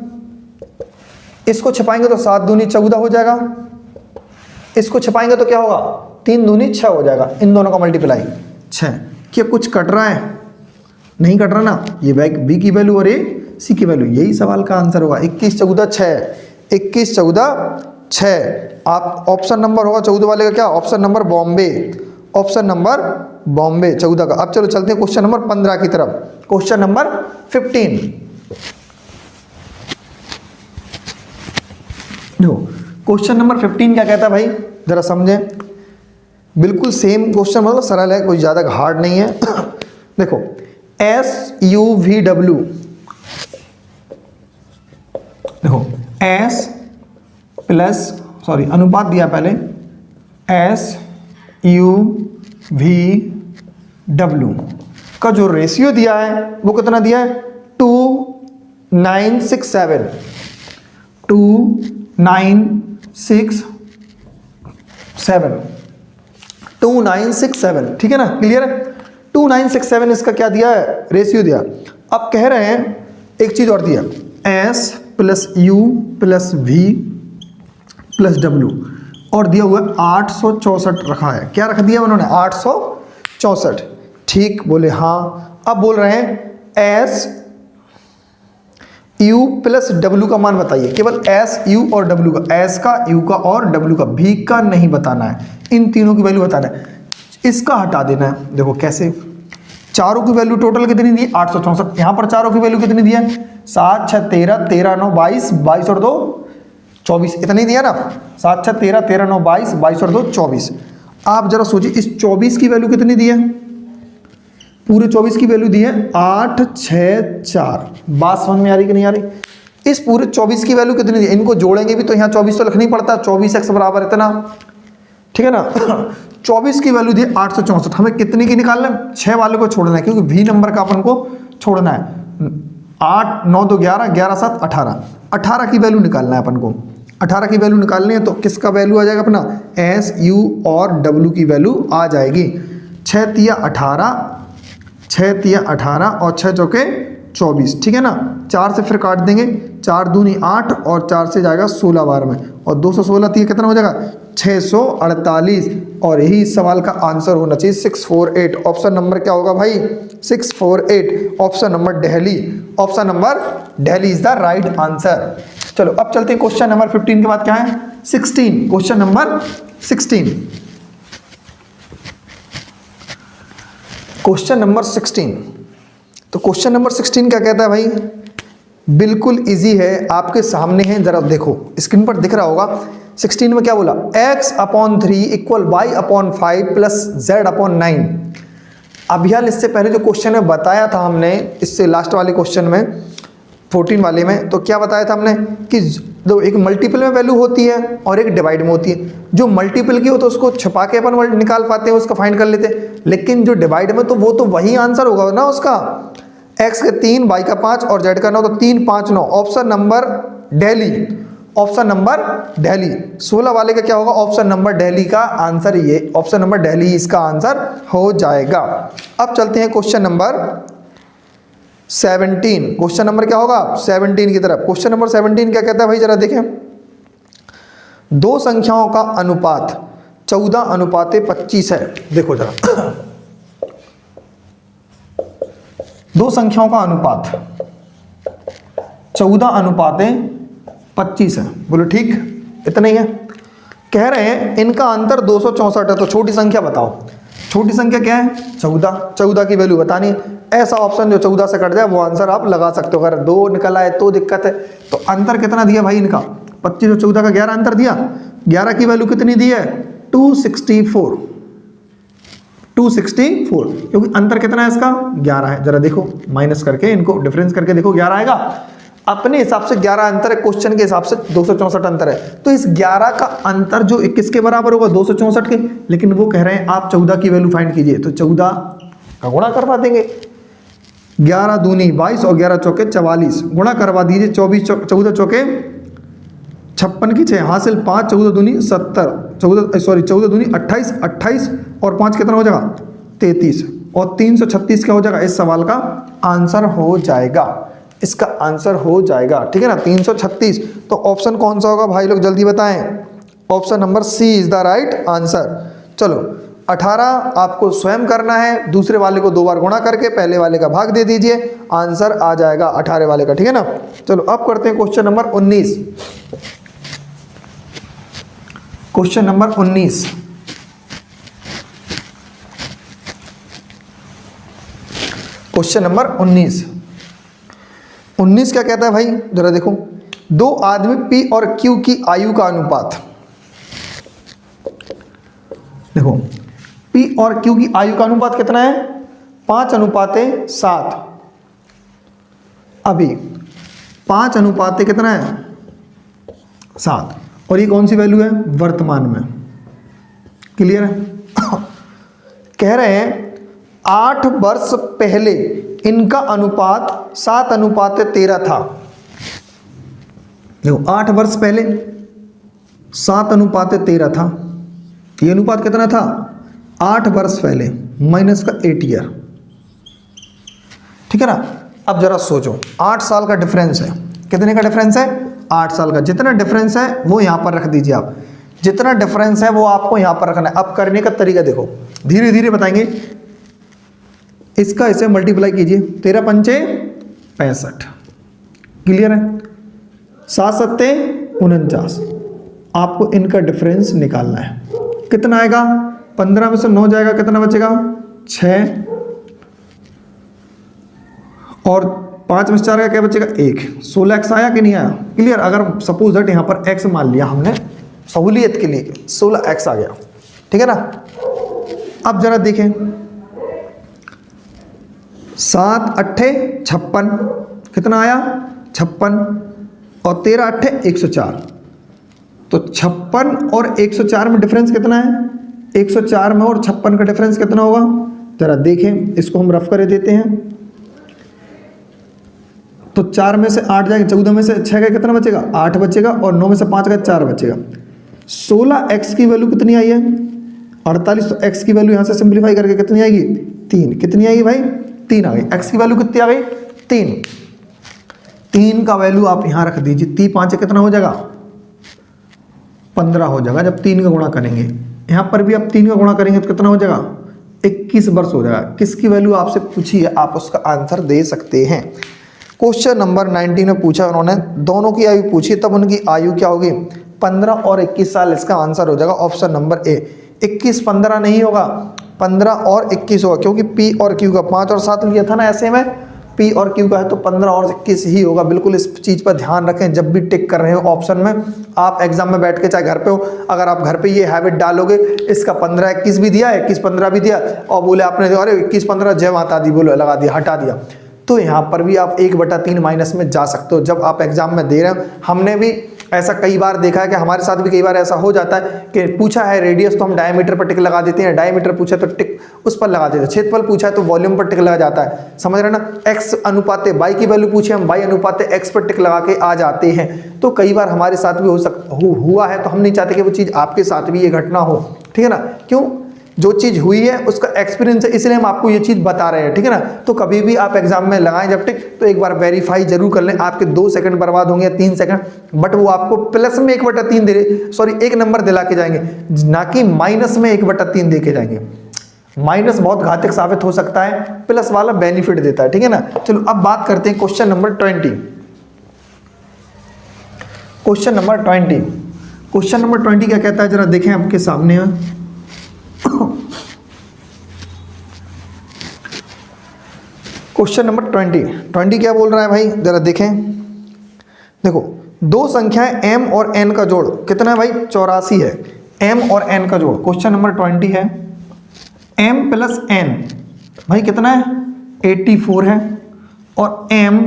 इसको छिपाएंगे तो 7 दूनी 14 हो जाएगा। इसको छिपाएंगे तो क्या होगा 3 दूनी 6 हो जाएगा। इन दोनों का मल्टीप्लाई 6। क्या कुछ कट रहा है, नहीं कट रहा ना। ये बी की वैल्यू और ये सी की वैल्यू, यही सवाल का आंसर होगा। 21 14 6, 21 14 6। आप ऑप्शन नंबर होगा 14 वाले का क्या, option number Bombay, option number Bombay 14 का। अब चलो चलते हैं क्वेश्चन नंबर 15 की तरफ। क्वेश्चन नंबर 15, क्वेश्चन नंबर 15 क्या कहता है भाई, जरा समझें। बिल्कुल सेम क्वेश्चन, मतलब सरल है, कोई ज़्यादा हार्ड नहीं है। देखो SUVW, देखो S प्लस सॉरी अनुपात दिया पहले, SUVW का जो रेशियो दिया है वो कितना दिया है 2967, 2967, ठीक है ना, क्लियर है। 2967 इसका क्या दिया है, रेशियो दिया। अब कह रहे हैं एक चीज और दिया, S + U + V + W और दिया हुआ 864 रखा है। क्या रख दिया उन्होंने 864, ठीक बोले हाँ। अब बोल रहे हैं S U + W का मान बताइए। केवल S U और W का, S का U का और W का, V का नहीं बताना है, इन तीनों की वैल्यू बताना है। इसका हटा देना है। देखो कैसे, चारों की वैल्यू टोटल कितनी दी 864, यहाँ पर चारों की वैल्यू कितनी दी है 7 6 13 13 9 22 22 और 2 24, इतनी दिया ना। 7 6 13 13 9 22 22 और 2 24। आप जरा सोचिए इस 24 की वैल्यू कितनी दी है, पूरे 24 की वैल्यू दी है 8 6 4। बात समझ में आ रही कि नहीं आ रही। इस पूरे 24 की वैल्यू कितनी दी, इनको जोड़ेंगे भी तो यहाँ 24 तो लिखना ही पड़ता है, 24x बराबर इतना, ठीक है ना। 24 की वैल्यू दी 864, हमें कितनी की निकालना है, 6 वाले को छोड़ना है, क्योंकि v नंबर का अपन को छोड़ना है। 8 9 2 11, 11 7 18, 18 की वैल्यू निकालना है अपन को। 18 की वैल्यू निकालनी है तो किसका वैल्यू आ जाएगा अपना, एस यू और डब्ल्यू की वैल्यू आ जाएगी। 6 तिया 18, 6 तिया 18 और 6 चौके 24, ठीक है ना। 4 से फिर काट देंगे, 4 दूनी 8 और 4 से जाएगा 16 बार में, और 216 तिया कितना हो जाएगा 648, और यही इस सवाल का आंसर होना चाहिए 648। ऑप्शन नंबर क्या होगा भाई, 648, option number Delhi, option number Delhi is the right answer. चलो अब चलते हैं क्वेश्चन नंबर 15 के बाद क्या है 16, क्वेश्चन नंबर 16, क्वेश्चन नंबर 16। तो क्वेश्चन नंबर 16 क्या कहता है भाई, बिल्कुल इजी है, आपके सामने है, जरा देखो स्क्रीन पर दिख रहा होगा। 16 में क्या बोला, x/3 equal y/5 plus z/9। अब यार इससे पहले जो क्वेश्चन में बताया था हमने, इससे लास्ट वाले क्वेश्चन में 14 वाले में, तो क्या बताया था हमने कि दो एक मल्टीपल में वैल्यू होती है और एक डिवाइड में होती है। जो मल्टीपल की हो तो उसको छुपा के अपन निकाल पाते हैं, उसका फाइंड कर लेते हैं, लेकिन जो डिवाइड में तो वो तो वही आंसर होगा ना उसका, x के 3, y का 5 और z का 9, तो 3 5 9, option number Delhi, option number Delhi. 16 वाले का क्या होगा, ऑप्शन नंबर दिल्ली का आंसर, ये ऑप्शन नंबर दिल्ली इसका आंसर हो जाएगा। अब चलते हैं क्वेश्चन नंबर 17, क्वेश्चन नंबर क्या होगा 17 की तरफ। क्वेश्चन नंबर 17 क्या कहता है भाई, जरा देखें। दो संख्याओं का अनुपात 14:25 है। देखो जरा, दो संख्याओं का अनुपात 14:25 है, बोलो ठीक, इतना ही है। कह रहे हैं इनका अंतर 264 है, तो छोटी संख्या बताओ। छोटी संख्या क्या है 14, 14 की वैल्यू बतानी है। ऐसा ऑप्शन जो 14 से कट जाए वो आंसर आप लगा सकते हो। अगर 2 निकल आए तो दिक्कत है। तो अंतर कितना दिया भाई इनका, 25 और 14 का 11 अंतर दिया। 11 की वैल्यू कितनी दी है 264, 264, क्योंकि अंतर कितना है इसका 11 है। जरा देखो माइनस करके इनको डिफरेंस करके देखो 11 आएगा। अपने हिसाब से 11 अंतर है, क्वेश्चन के हिसाब से 264 अंतर है। तो इस 11 का अंतर जो 21 के बराबर होगा 264 के, लेकिन वो कह रहे हैं आप 14 की वैल्यू फाइंड कीजिए, तो 14 का गुणा करवा देंगे। 11 दूनी 22 और 11 चौके 44, गुणा करवा दीजिए। 14 चौके 56 की 6 हासिल 5, 14 दूनी 70, 14 दूनी 28, 28 और 5 कितना हो जाएगा 33, और 336 क्या हो जाएगा, इस सवाल का आंसर हो जाएगा। इसका आंसर हो जाएगा, ठीक है ना 336। तो ऑप्शन कौन सा होगा भाई लोग जल्दी बताएं। Option number C is the right answer. चलो 18 आपको स्वयं करना है, दूसरे वाले को 2 बार गुणा करके पहले वाले का भाग दे दीजिए, आंसर आ जाएगा 18 वाले का, ठीक है ना। चलो अब करते हैं question number 19। Question number 19, question number 19 क्या कहता है भाई, जरा देखो। दो आदमी P और Q की आयु का अनुपात, देखो P और Q की आयु का अनुपात कितना है 5:7। अभी 5:7 कितना है 7, और ये कौन सी वैल्यू है वर्तमान में, क्लियर है। कह रहे हैं 8 वर्ष पहले इनका अनुपात 7:13 था। देखो 8 वर्ष पहले 7:13 था। ये अनुपात कितना था 8 वर्ष पहले माइनस का 8 ईयर, ठीक है ना। अब जरा सोचो 8 साल का डिफरेंस है, कितने का डिफरेंस है 8 साल का। जितना डिफरेंस है वो यहां पर रख दीजिए आप, जितना डिफरेंस है वो आपको यहां पर रखना है। अब करने का तरीका देखो, धीरे धीरे बताएंगे। इसका इसे मल्टीप्लाई कीजिए, 13 पंचे 65, क्लियर है। 7 सत्ते 49, आपको इनका डिफरेंस निकालना है। कितना आएगा 15 में से 9 जाएगा, कितना बचेगा 6, और 5 में से 4 का क्या बचेगा 1। 16x आया कि नहीं आया, क्लियर। अगर सपोज दैट यहाँ पर x मान लिया हमने सहूलियत के लिए, 16x आ गया, ठीक है ना। अब जरा देखें 7 8 56, कितना आया 56, और 13 8 104, तो 56 और 104 में डिफरेंस कितना है? 104 में और 56 का डिफरेंस कितना होगा? जरा देखें, इसको हम रफ कर देते हैं। तो 4 में से 8 जाएगा, 14 में से 6 का कितना बचेगा? 8 बचेगा, और 9 में से 5 का 4 बचेगा। 16x की वैल्यू कितनी आई है? 48। तो x की वैल्यू यहाँ से सिंप्लीफाई करके कितनी आएगी? 3। कितनी आएगी भाई? 3 आ गई। x की वैल्यू कितनी आ गई? 3। 3 का वैल्यू आप यहाँ रख दीजिए। 3 5 कितना हो जाएगा? 15 हो जाएगा जब 3 का गुणा करेंगे। यहाँ पर भी आप 3 का गुणा करेंगे तो कितना हो जाएगा? 21 वर्ष हो जाएगा। किसकी वैल्यू आपसे पूछी है, आप उसका आंसर दे सकते हैं। क्वेश्चन नंबर 19 में पूछा उन्होंने, दोनों की आयु पूछी, तब उनकी आयु क्या होगी? 15 और 21 साल। इसका आंसर हो जाएगा ऑप्शन नंबर ए। 21 15 नहीं होगा, 15 और 21 होगा, क्योंकि पी और क्यू का 5 और 7 लिया था ना ऐसे में, पी और क्यू का है तो 15 और 21 ही होगा। बिल्कुल इस चीज़ पर ध्यान रखें जब भी टिक कर रहे हो ऑप्शन में। आप एग्जाम में बैठ के चाहे घर पे हो, अगर आप घर पे ये हैबिट डालोगे, इसका 15 21 भी दिया, 21 15 भी दिया, और बोले आपने अरे 21 15 जय माता दी बोलो लगा दिया, हटा दिया, तो यहाँ पर भी आप 1/3 माइनस में जा सकते हो जब आप एग्जाम में दे रहे हो। हमने भी ऐसा कई बार देखा है कि हमारे साथ भी कई बार ऐसा हो जाता है कि पूछा है रेडियस तो हम डायमीटर पर टिक लगा देते हैं, डायमीटर पूछा तो टिक उस पर लगा देते हैं, क्षेत्रफल पूछा है तो वॉल्यूम पर टिक लगा जाता है, समझ रहे ना। x अनुपात y की वैल्यू पूछे, हम y अनुपात x पर टिक लगा के आ जाते हैं। तो कई बार हमारे साथ भी हुआ है, तो हम नहीं चाहते कि वो चीज़ आपके साथ भी ये घटना हो, ठीक है ना। क्यों? जो चीज़ हुई है उसका एक्सपीरियंस है, इसलिए हम आपको ये चीज़ बता रहे हैं, ठीक है ना। तो कभी भी आप एग्जाम में लगाएं जब टिक, तो एक बार वेरीफाई जरूर कर लें। आपके 2 सेकंड बर्बाद होंगे या 3 सेकंड, बट वो आपको प्लस में 1/3 1 नंबर दिला के जाएंगे, ना कि माइनस में 1/3 दे के जाएंगे। माइनस बहुत घातक साबित हो सकता है, प्लस वाला बेनिफिट देता है, ठीक है ना। चलो अब बात करते हैं question number 20। Question number 20, question number 20 क्या कहता है, जरा देखें आपके सामने है। क्वेश्चन नंबर 20 क्या बोल रहा है भाई, जरा देखें। देखो, दो संख्याएं m और n का जोड़ कितना है भाई? 84 है। m और n का जोड़ क्वेश्चन नंबर 20 है। m प्लस n भाई कितना है? 84 है, और m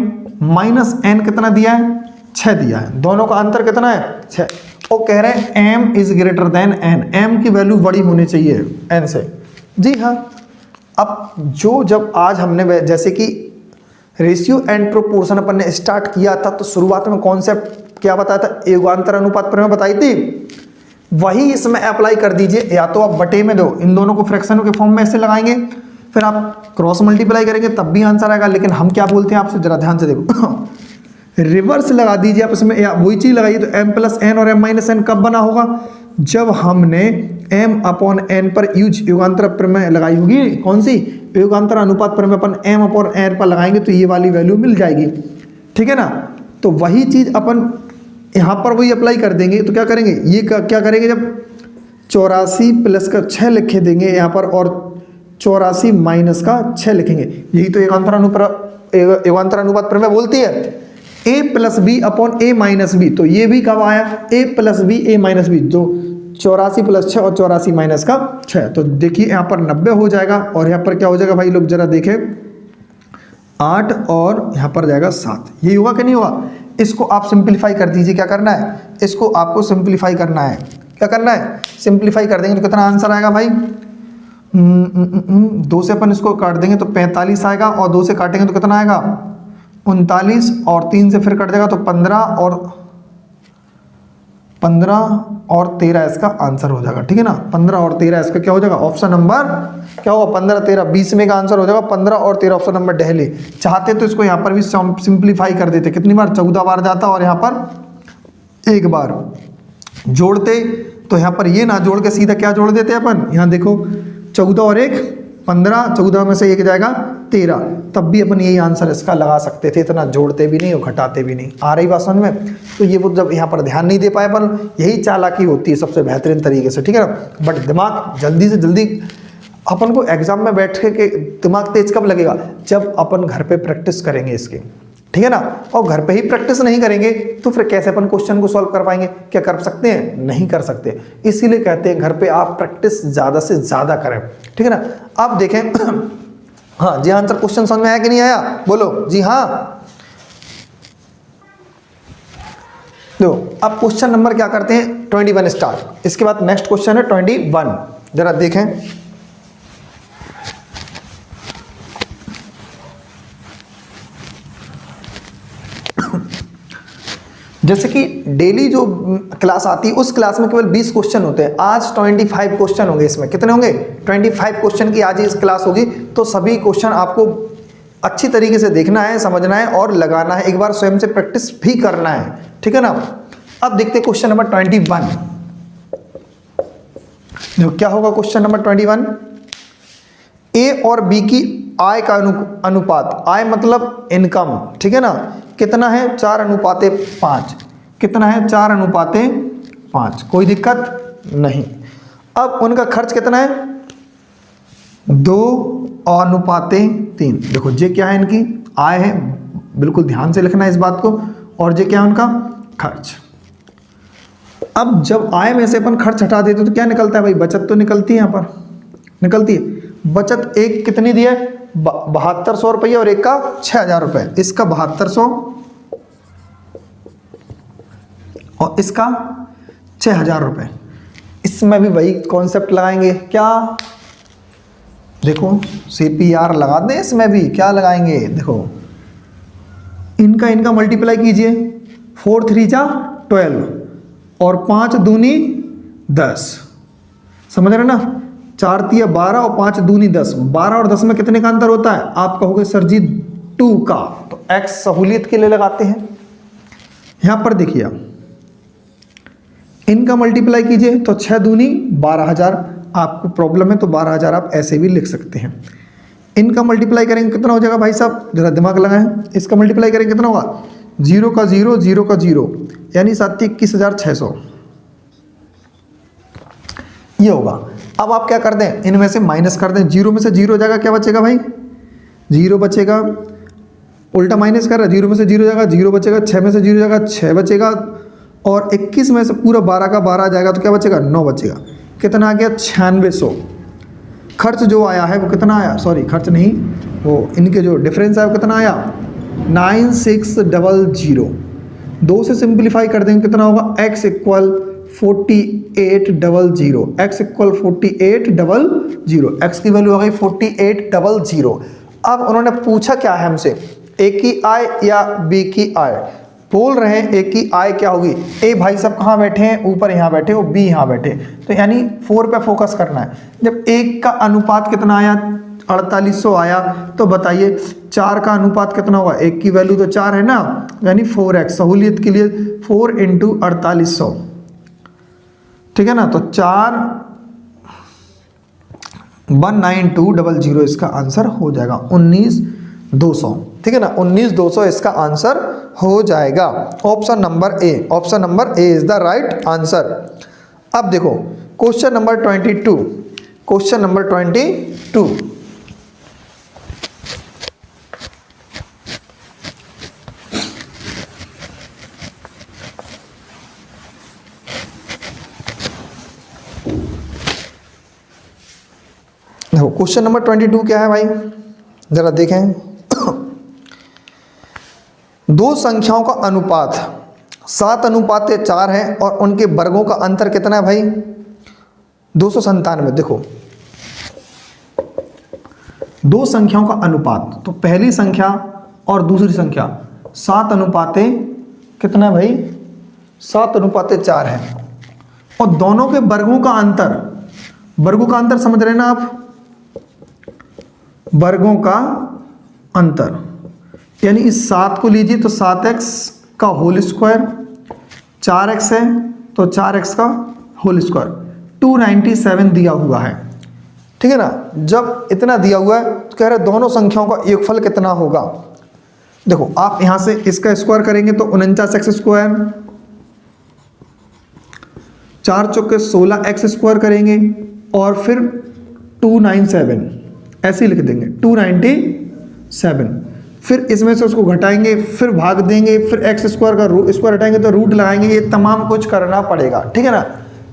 माइनस n कितना दिया है? 6 दिया है। दोनों का अंतर कितना है? 6। और कह रहे हैं m is greater than n, m की वैल्यू बड़ी होनी चाहिए n से। जी हाँ। अब जब आज हमने जैसे कि रेशियो एंड प्रोपोर्शन अपन ने स्टार्ट किया था, तो शुरुआत में कॉन्सेप्ट क्या बताया था? योगांतर अनुपात प्रमेय बताई थी, वही इसमें अप्लाई कर दीजिए। या तो आप बटे में दो, इन दोनों को फ्रैक्शनों के फॉर्म में ऐसे लगाएंगे, फिर आप क्रॉस मल्टीप्लाई करेंगे तब भी आंसर आएगा। लेकिन हम क्या बोलते हैं आपसे, जरा ध्यान से देखो रिवर्स लगा दीजिए आप इसमें, या वही चीज लगाइए। तो m प्लस n और m माइनस n कब बना होगा? जब हमने m अपॉन n पर योगांतर प्रमेय लगाई होगी। कौन सी? योगांतर अनुपात प्रमेय अपन m अपॉन n पर लगाएंगे तो ये वाली वैल्यू मिल जाएगी, ठीक है ना। तो वही चीज अपन यहाँ पर वही अप्लाई कर देंगे। तो क्या करेंगे, ये क्या करेंगे, जब 84 प्लस का 6 लिखे देंगे यहाँ पर, और 84 माइनस का 6 लिखेंगे। यही तो योगांतर अनुपात प्रमेय बोलती है। a plus b upon a minus b, तो ये भी कब आया? a plus b a minus b, जो 84 प्लस 6 और 84 माइनस का 6। तो देखिए यहाँ पर 90 हो जाएगा, और यहाँ पर क्या हो जाएगा भाई लोग जरा देखें, 8 और यहाँ पर जाएगा 7। ये होगा कि नहीं होगा? इसको आप सिंप्लीफाई कर दीजिए। क्या करना है? इसको आपको सिंप्लीफाई करना है। क्या करना है? सिंप्लीफाई कर देंगे तो कितना आंसर आएगा भाई? 2 से अपन इसको काट देंगे तो 45 आएगा, और 2 से काटेंगे तो कितना आएगा? 39, और 3 से फिर कट जाएगा तो 15 और 13 इसका आंसर हो जाएगा, ठीक है ना। 15 और 13 इसका क्या हो जाएगा? ऑप्शन नंबर क्या होगा? 15 13 20 में का आंसर हो जाएगा 15 और 13, ऑप्शन नंबर डहली। चाहते तो इसको यहाँ पर भी सिंप्लीफाई कर देते, कितनी बार? 14 बार जाता, और यहाँ पर 1 बार जोड़ते। तो यहाँ पर ये ना जोड़ के सीधा क्या जोड़ देते अपन, यहाँ देखो 14 और 1 15, 14 में से 1 जाएगा 13, तब भी अपन यही आंसर इसका लगा सकते थे। इतना जोड़ते भी नहीं और घटाते भी नहीं। आ रही बात समझ में? तो ये वो जब यहाँ पर ध्यान नहीं दे पाए अपन, यही चालाकी होती है सबसे बेहतरीन तरीके से, ठीक है ना। बट दिमाग जल्दी से जल्दी अपन को एग्जाम में बैठ के दिमाग तेज कब लगेगा? जब अपन घर पे प्रैक्टिस करेंगे इसके, ठीक है ना। और घर पे ही प्रैक्टिस नहीं करेंगे तो फिर कैसे अपन क्वेश्चन को सॉल्व कर पाएंगे? क्या कर सकते हैं? नहीं कर सकते। इसीलिए कहते हैं घर पे आप प्रैक्टिस ज़्यादा से ज़्यादा करें, ठीक है ना। अब देखें हाँ जी, आंसर क्वेश्चन समझ में आया कि नहीं आया? बोलो जी हाँ। देखो अब क्वेश्चन नंबर क्या करते हैं 21 स्टार्ट, इसके बाद नेक्स्ट क्वेश्चन है 21, जरा देखें। जैसे कि डेली जो क्लास आती है उस क्लास में केवल 20 क्वेश्चन होते हैं, आज 25 क्वेश्चन होंगे। इसमें कितने होंगे? 25 क्वेश्चन की आज इस क्लास होगी। तो सभी क्वेश्चन आपको अच्छी तरीके से देखना है, समझना है और लगाना है, एक बार स्वयं से प्रैक्टिस भी करना है, ठीक है ना। अब देखते हैं क्वेश्चन नंबर 21। देखो क्या होगा क्वेश्चन नंबर 21। ए और बी की आय का अनुपात, आय मतलब इनकम, ठीक है ना, कितना है? 4:5। कितना है? 4:5। कोई दिक्कत नहीं। अब उनका खर्च कितना है? 2:3। देखो ये क्या है? इनकी आय है, बिल्कुल ध्यान से लिखना है इस बात को। और ये क्या है? उनका खर्च। अब जब आय में से अपन खर्च हटा देते तो क्या निकलता है भाई? बचत तो निकलती है, यहाँ पर निकलती है बचत। एक कितनी दिया है? 7200 रुपये और एक का 6000 रुपये। इसका 7200 और इसका 6000 रुपये। इसमें भी वही कॉन्सेप्ट लगाएंगे क्या? देखो CPR लगा दें, इसमें भी क्या लगाएंगे? देखो इनका मल्टीप्लाई कीजिए, 4 3 जा 12 और 5 दूनी 10, समझ रहे ना। 4 तिया 12 और 5 दूनी 10। 12 और 10 में कितने का अंतर होता है? आप कहोगे सर जी 2 का, तो x सहूलियत के लिए लगाते हैं। यहां पर देखिए इनका मल्टीप्लाई कीजिए तो 6 दूनी 12000। आपको प्रॉब्लम है तो 12000 आप ऐसे भी लिख सकते हैं। इनका मल्टीप्लाई करेंगे कितना हो जाएगा भाई साहब? जरा दिमाग लगाएं। इसका मल्टीप्लाई करेंगे कितना होगा? 0 का 0, 0 का 0, यानी 21,600 ये होगा। अब आप क्या कर दें? इनमें से माइनस कर दें। 0 में से 0 जाएगा, क्या बचेगा भाई? 0 बचेगा। उल्टा माइनस कर रहा है, 0 में से 0 जाएगा, 0 बचेगा। 6 में से 0 जाएगा, 6 बचेगा। और 21 में से पूरा 12 का 12 जाएगा तो क्या बचेगा? 9 बचेगा। कितना आ गया? 9600। खर्च जो आया है वो कितना आया? सॉरी खर्च नहीं, वो इनके जो डिफरेंस है वो कितना आया? 9600। 2 से सिंप्लीफाई कर देंगे कितना होगा? x equal 4800। x equal 4800। x की वैल्यू आ गई 4800। अब उन्होंने पूछा क्या है हमसे? ए की आय या बी की आय? बोल रहे हैं ए की आय क्या होगी? ए भाई सब कहाँ बैठे हैं? ऊपर यहाँ बैठे हो, बी यहाँ बैठे, तो यानी 4 पे फोकस करना है। जब 1 का अनुपात कितना आया? 4800 आया, तो बताइए 4 का अनुपात कितना होगा? 1 की वैल्यू तो 4 है ना, यानी 4x। सहूलियत के लिए 4 × 4800, ठीक है ना। तो 19200 इसका आंसर हो जाएगा। 19200, ठीक है ना। 19200 इसका आंसर हो जाएगा। Option number A, option number A is the right answer. अब देखो क्वेश्चन नंबर 22। Question number 22। देखो क्वेश्चन नंबर 22 क्या है भाई? जरा देखें। दो संख्याओं का अनुपात 7:4 है और उनके वर्गों का अंतर कितना है भाई? 297। देखो दो संख्याओं का अनुपात, तो पहली संख्या और दूसरी संख्या 7:, कितना है भाई? 7:4 है। और दोनों के वर्गों का अंतर, वर्गों का अंतर समझ रहे ना आप? वर्गों का अंतर यानी इस 7 को लीजिए तो 7x का होल स्क्वायर, 4x है तो 4x का होल स्क्वायर, 297 दिया हुआ है, ठीक है ना। जब इतना दिया हुआ है तो कह रहे दोनों संख्याओं का योगफल कितना होगा। देखो आप यहां से इसका स्क्वायर करेंगे तो 49x स्क्वायर, 4 चौके 16x स्क्वायर करेंगे और फिर 297 ऐसे ही लिख देंगे 297। फिर इसमें से उसको घटाएंगे, फिर भाग देंगे, फिर एक्स स्क्वायर का स्क्वायर हटाएंगे तो रूट लगाएंगे। ये तमाम कुछ करना पड़ेगा, ठीक है ना।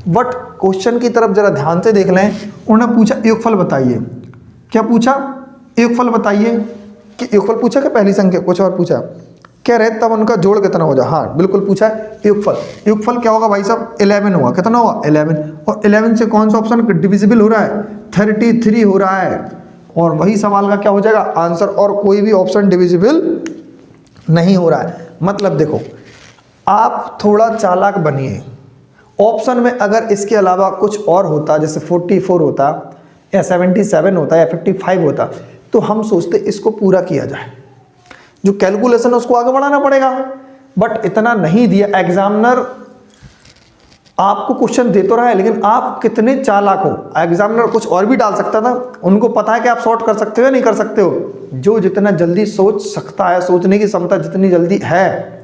बट क्वेश्चन की तरफ जरा ध्यान से देख लें। उन्होंने पूछा योगफल बताइए। क्या पूछा? योगफल बताइए। कि योगफल पूछा कि पहली संख्या कुछ और पूछा? कह रहे तब उनका जोड़ कितना हो जाए। हाँ बिल्कुल पूछा है, योगफल। योगफल क्या होगा भाई साहब, 11 होगा। कितना होगा 11, और 11 से कौन सा ऑप्शन डिविजिबल हो रहा है, 33 हो रहा है, और वही सवाल का क्या हो जाएगा आंसर, और कोई भी ऑप्शन डिविजिबल नहीं हो रहा है। मतलब देखो आप थोड़ा चालाक बनिए, ऑप्शन में अगर इसके अलावा कुछ और होता, जैसे 44 होता या 77 होता या 55 होता, तो हम सोचते इसको पूरा किया जाए, जो कैलकुलेशन है उसको आगे बढ़ाना पड़ेगा। बट इतना नहीं दिया एग्जामिनर, आपको क्वेश्चन दे तो रहा है लेकिन आप कितने चालाक हो। एग्जामिनर कुछ और भी डाल सकता था, उनको पता है कि आप सॉर्ट कर सकते हो या नहीं कर सकते हो। जो जितना जल्दी सोच सकता है, सोचने की क्षमता जितनी जल्दी है,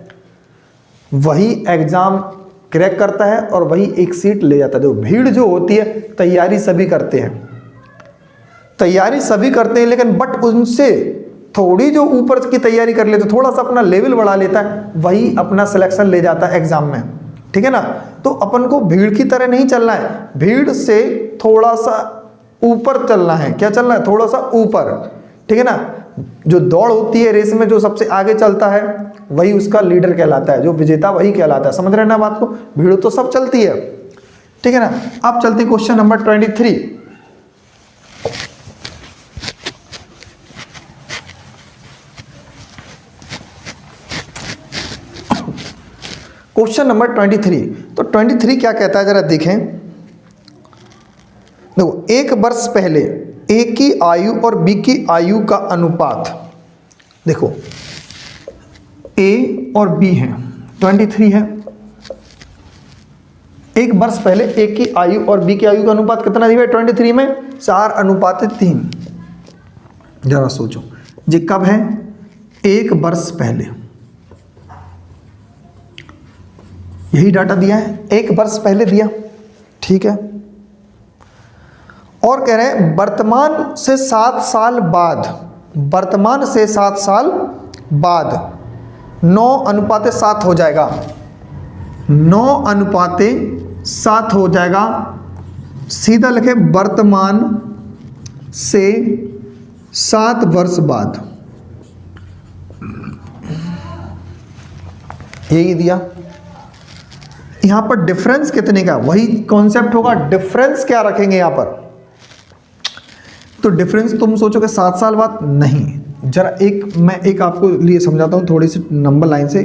वही एग्जाम क्रैक करता है और वही एक सीट ले जाता है। जो भीड़ जो होती है, तैयारी सभी करते हैं, तैयारी सभी करते हैं, लेकिन बट उनसे थोड़ी जो ऊपर की तैयारी कर लेते, थोड़ा सा अपना लेवल बढ़ा लेता है, वही अपना सिलेक्शन ले जाता है एग्जाम में। ठीक है ना। तो अपन को भीड़ की तरह नहीं चलना है, भीड़ से थोड़ा सा ऊपर चलना है। क्या चलना है, थोड़ा सा ऊपर। ठीक है ना। जो दौड़ होती है रेस में, जो सबसे आगे चलता है वही उसका लीडर कहलाता है, जो विजेता वही कहलाता है। समझ रहे हैं ना बात को, भीड़ तो सब चलती है। ठीक है ना। अब चलते हैं क्वेश्चन नंबर 23। Question number 23। तो 23 क्या कहता है जरा देखें। देखो, एक वर्ष पहले ए की आयु और बी की आयु का अनुपात, देखो ए और बी है, 23 है। एक वर्ष पहले ए की आयु और बी की आयु का अनुपात कितना दिया है 23 में, 4:3। जरा सोचो ये कब है, एक वर्ष पहले, यही डाटा दिया है, एक वर्ष पहले दिया। ठीक है। और कह रहे हैं वर्तमान से 7 साल बाद, वर्तमान से 7 साल बाद 9:7 हो जाएगा, 9:7 हो जाएगा। सीधा लिखे वर्तमान से 7 वर्ष बाद, यही दिया। यहां पर डिफरेंस कितने का, वही कॉन्सेप्ट होगा, डिफरेंस क्या रखेंगे यहां पर। तो डिफरेंस तुम सोचोगे 7 साल बाद, नहीं। जरा मैं एक आपको लिए समझाता हूं थोड़ी सी नंबर लाइन से।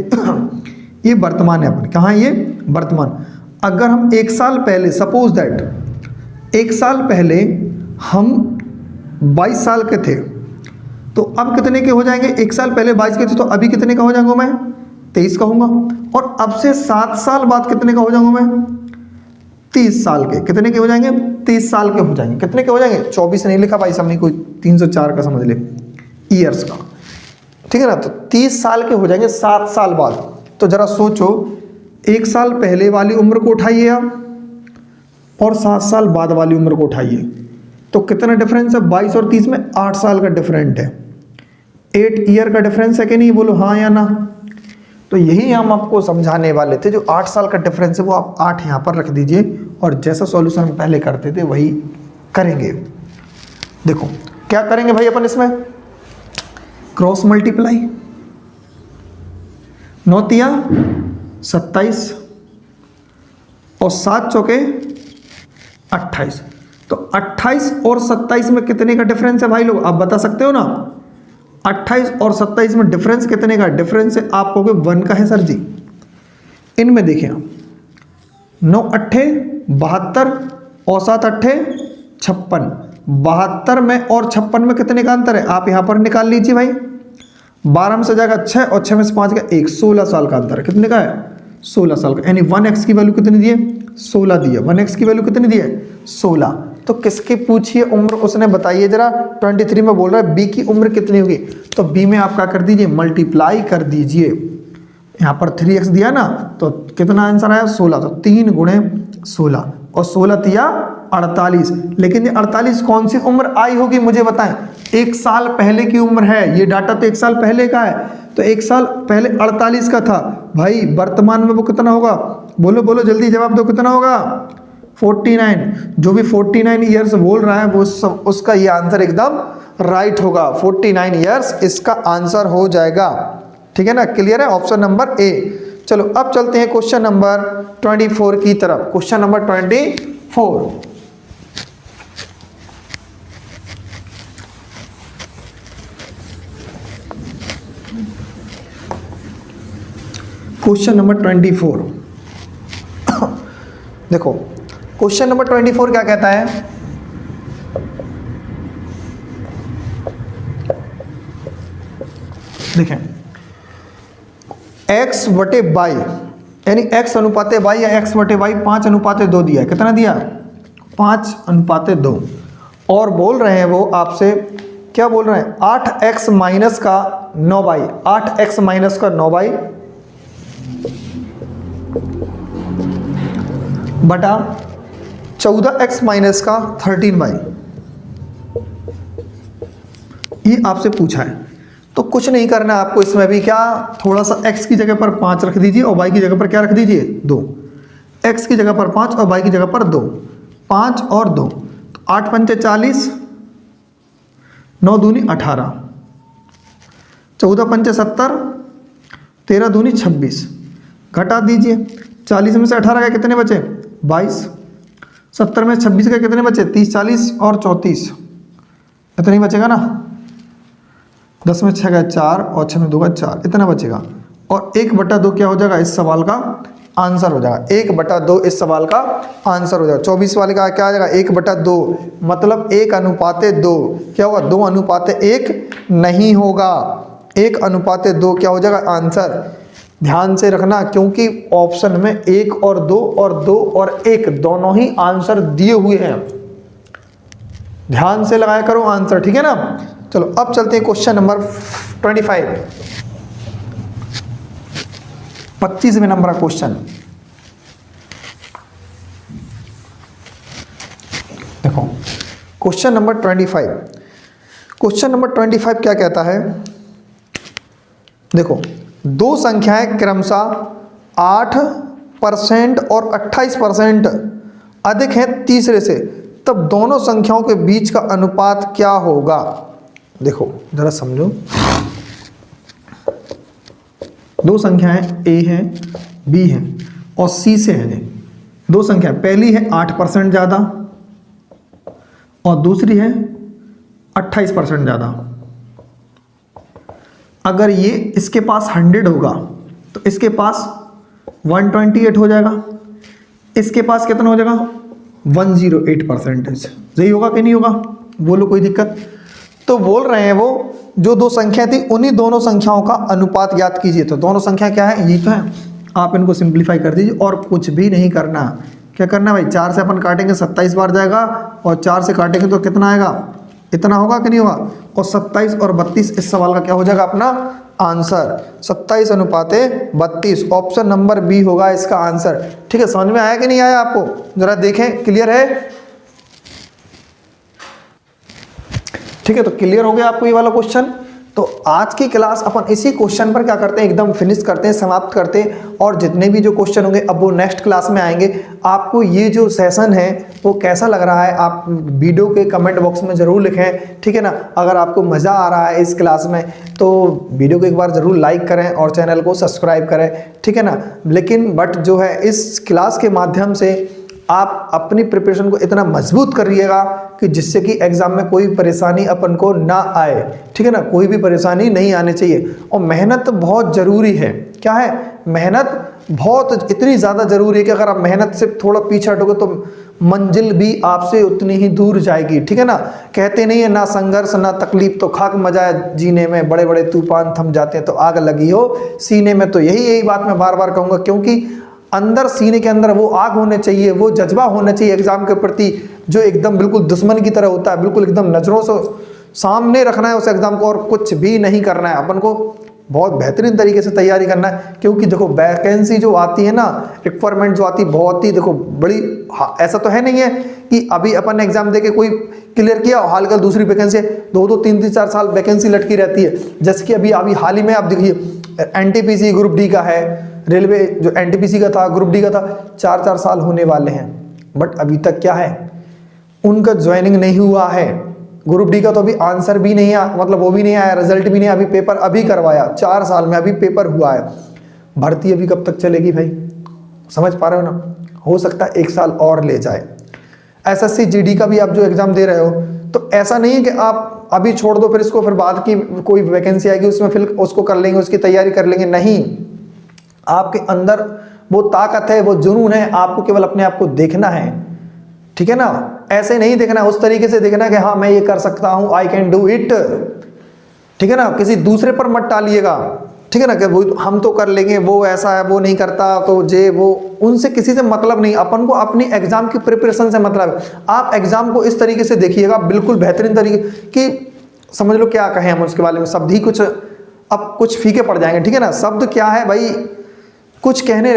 ये वर्तमान है अपन, कहाँ ये वर्तमान। अगर हम 1 साल पहले, सपोज दैट 1 साल पहले हम 22 साल के थे, तो अब कितने के हो जाएंगे, 1 साल पहले 22 के थे तो अभी कितने का हो जाऊंगा मैं, 23 कहूँगा। और अब से 7 साल बाद कितने का हो जाऊंगा मैं, 30 साल के। कितने के हो जाएंगे, 30 साल के हो जाएंगे। कितने के हो जाएंगे, 24 नहीं लिखा भाई साहब, कोई 304 का समझ ले, ईयर्स का। ठीक है ना। तो 30 साल के हो जाएंगे 7 साल बाद। तो जरा सोचो, 1 साल पहले वाली उम्र को उठाइए आप, और 7 साल बाद वाली उम्र को उठाइए, तो कितना डिफरेंस है, 22 और 30 में 8 साल का डिफरेंट है। 8 ईयर का डिफरेंस है कि नहीं, बोलो हाँ या ना। तो यही हम आपको समझाने वाले थे, जो 8 साल का डिफरेंस है वो आप 8 यहाँ पर रख दीजिए, और जैसा सॉल्यूशन हम पहले करते थे वही करेंगे। देखो क्या करेंगे भाई अपन इसमें, क्रॉस मल्टीप्लाई, 9 तिया 27 और 7 चौके 28। तो 28 और 27 में कितने का डिफरेंस है भाई लोग, आप बता सकते हो ना। 28 और 27 में डिफरेंस कितने का, डिफरेंस है आप कहोगे 1 का है सर जी। इनमें देखें आप, 9 अट्ठे 72 और 7 अट्ठे 56, 72 में और 56 में कितने का अंतर है, आप यहां पर निकाल लीजिए भाई। 12 में से जाएगा 6 और 6 में से 5 का 1, 16 साल का अंतर है। कितने का है, 16 साल का। यानी 1x की वैल्यू कितनी दी है, 16 दी है। 1x की वैल्यू कितनी दी है, 16। तो किसकी पूछिए उम्र, उसने बताइए जरा। 23 में बोल रहा है बी की उम्र कितनी होगी, तो बी में आप क्या कर दीजिए, मल्टीप्लाई कर दीजिए। यहाँ पर 3x दिया ना, तो कितना आंसर आया, 16। तो 3 गुणे 16 और 16 तिया 48। लेकिन ये 48 कौन सी उम्र आई होगी मुझे बताएं, 1 साल पहले की उम्र है। ये डाटा तो 1 साल पहले का है, तो 1 साल पहले 48 का था भाई। वर्तमान में वो कितना होगा, बोलो बोलो जल्दी जवाब दो, कितना होगा, 49। जो भी 49 ईयर्स बोल रहा है वो उसका ये आंसर एकदम राइट होगा। 49 ईयर्स इसका आंसर हो जाएगा। ठीक है ना, क्लियर है, ऑप्शन नंबर ए। चलो अब चलते हैं क्वेश्चन नंबर 24 की तरफ। क्वेश्चन नंबर 24, क्वेश्चन नंबर 24 देखो क्वेश्चन नंबर 24 क्या कहता है, देखें x बटे बाई यानी x अनुपाते y या x बटे y 5:2 दिया है। कितना दिया? 5:2। और बोल रहे हैं वो आपसे, क्या बोल रहे हैं, 8x माइनस का 9y, 8x माइनस का 9y बटा 14x माइनस का 13y, ये आपसे पूछा है। तो कुछ नहीं करना आपको इसमें भी, क्या थोड़ा सा x की जगह पर 5 रख दीजिए और y की जगह पर क्या रख दीजिए, 2। x की जगह पर 5 और y की जगह पर 2, 5 और 2, तो 8 पंचे 40, 9 दूनी 18, 14 पंचे 70, 13 दूनी 26, घटा दीजिए। 40 में से 18 का कितने बचे, 22, 70 में 26 का कितने बचे, 30, 40 और 34, इतना ही बचेगा ना। 10 में 6 का 4 और 6 में 2 का 4, इतना बचेगा। और 1/2 क्या हो जाएगा, इस सवाल का आंसर हो जाएगा। 1/2 इस सवाल का आंसर हो जाएगा। 24 वाले का क्या आ जाएगा, 1/2 मतलब 1:2 क्या होगा, 2:1 नहीं होगा, 1:2 क्या हो जाएगा आंसर। ध्यान से रखना, क्योंकि ऑप्शन में 1 और 2 और 2 और 1 दोनों ही आंसर दिए हुए हैं। ध्यान से लगाया करो आंसर, ठीक है ना। चलो अब चलते हैं क्वेश्चन नंबर 25, 25वें नंबर का क्वेश्चन। देखो क्वेश्चन नंबर 25, क्वेश्चन नंबर 25 क्या कहता है, देखो दो संख्याएं क्रमशः 8% और 28% अधिक हैं तीसरे से, तब दोनों संख्याओं के बीच का अनुपात क्या होगा। देखो जरा समझो, दो संख्याएं a हैं, b हैं और c से हैं। दो संख्या, पहली है 8% ज़्यादा और दूसरी है 28% ज़्यादा। अगर ये इसके पास 100 होगा तो इसके पास 128 हो जाएगा, इसके पास कितना हो जाएगा 108%। सही होगा कि नहीं होगा, बोलो कोई दिक्कत। तो बोल रहे हैं वो जो दो संख्या थी उन्हीं दोनों संख्याओं का अनुपात ज्ञात कीजिए। तो दोनों संख्या क्या है, ये तो है, आप इनको सिंप्लीफाई कर दीजिए और कुछ भी नहीं करना। क्या करना भाई, 4 से अपन काटेंगे 27 बार जाएगा और 4 से काटेंगे तो कितना आएगा, इतना होगा कि नहीं होगा। और 27 और 32 इस सवाल का क्या हो जाएगा अपना आंसर, 27:32, ऑप्शन नंबर बी होगा इसका आंसर। ठीक है, समझ में आया कि नहीं आया आपको, जरा देखें, क्लियर है। ठीक है, तो क्लियर हो गया आपको ये वाला क्वेश्चन। तो आज की क्लास अपन इसी क्वेश्चन पर क्या करते हैं, एकदम फिनिश करते हैं, समाप्त करते हैं। और जितने भी जो क्वेश्चन होंगे अब वो नेक्स्ट क्लास में आएंगे। आपको ये जो सेशन है वो कैसा लग रहा है, आप वीडियो के कमेंट बॉक्स में ज़रूर लिखें, ठीक है ना। अगर आपको मज़ा आ रहा है इस क्लास में तो वीडियो को एक बार ज़रूर लाइक करें और चैनल को सब्सक्राइब करें, ठीक है ना। लेकिन बट जो है इस क्लास के माध्यम से आप अपनी प्रिपरेशन को इतना मजबूत करिएगा कि जिससे कि एग्ज़ाम में कोई परेशानी अपन को ना आए, ठीक है ना। कोई भी परेशानी नहीं आनी चाहिए। और मेहनत बहुत ज़रूरी है। क्या है, मेहनत बहुत इतनी ज़्यादा ज़रूरी है कि अगर आप मेहनत से थोड़ा पीछे हटोगे तो मंजिल भी आपसे उतनी ही दूर जाएगी, ठीक है ना। कहते नहीं है ना संघर्ष ना तकलीफ तो खाक मजा है जीने में, बड़े बड़े तूफान थम जाते हैं तो आग लगी हो सीने में। तो यही बात मैं बार बार कहूँगा, क्योंकि अंदर सीने के अंदर वो आग होने चाहिए, वो जज्बा होना चाहिए एग्जाम के प्रति जो एकदम बिल्कुल दुश्मन की तरह होता है। बिल्कुल एकदम नज़रों से सामने रखना है उस एग्ज़ाम को और कुछ भी नहीं करना है। अपन को बहुत बेहतरीन तरीके से तैयारी करना है, क्योंकि देखो वैकेंसी जो आती है ना, रिक्वायरमेंट जो आती है बहुत ही देखो बड़ी, ऐसा तो है नहीं है कि अभी अपन ने एग्जाम देके कोई क्लियर किया और हाल कल दूसरी वैकेंसी 2-2, 3-3, 4 साल वैकेंसी लटकी रहती है। जैसे कि अभी हाल ही में आप देखिए एनटीपीसी ग्रुप डी का है, रेलवे जो एनटीपीसी का था, ग्रुप डी का था, 4-4 साल होने वाले हैं, बट अभी तक क्या है उनका ज्वाइनिंग नहीं हुआ है। ग्रुप डी का तो अभी आंसर भी नहीं आया, मतलब वो भी नहीं आया, रिजल्ट भी नहीं आया, अभी पेपर अभी करवाया, 4 साल में अभी पेपर हुआ है। भर्ती अभी कब तक चलेगी भाई, समझ पा रहे हो ना। हो सकता है 1 साल और ले जाए। एसएससी जीडी का भी आप जो एग्जाम दे रहे हो, तो ऐसा नहीं है कि आप अभी छोड़ दो फिर इसको, फिर बाद की कोई वैकेंसी आएगी उसमें फिर उसको कर लेंगे, उसकी तैयारी कर लेंगे, नहीं। आपके अंदर वो ताकत है, वो जुनून है, आपको केवल अपने आप को देखना है, ठीक है ना। ऐसे नहीं देखना, उस तरीके से देखना कि हाँ मैं ये कर सकता हूं, आई कैन डू इट, ठीक है ना। किसी दूसरे पर मत टालिएगा, ठीक है ना, कि वो हम तो कर लेंगे, वो ऐसा है, वो नहीं करता तो जे वो, उनसे किसी से मतलब नहीं। अपन को अपनी एग्जाम की प्रिपरेशन से मतलब है। आप एग्जाम को इस तरीके से देखिएगा, बिल्कुल बेहतरीन तरीके कि समझ लो क्या कहें हम उसके बारे में, शब्द ही कुछ अब कुछ फीके पड़ जाएंगे, ठीक है ना। शब्द क्या है भाई, कुछ कहने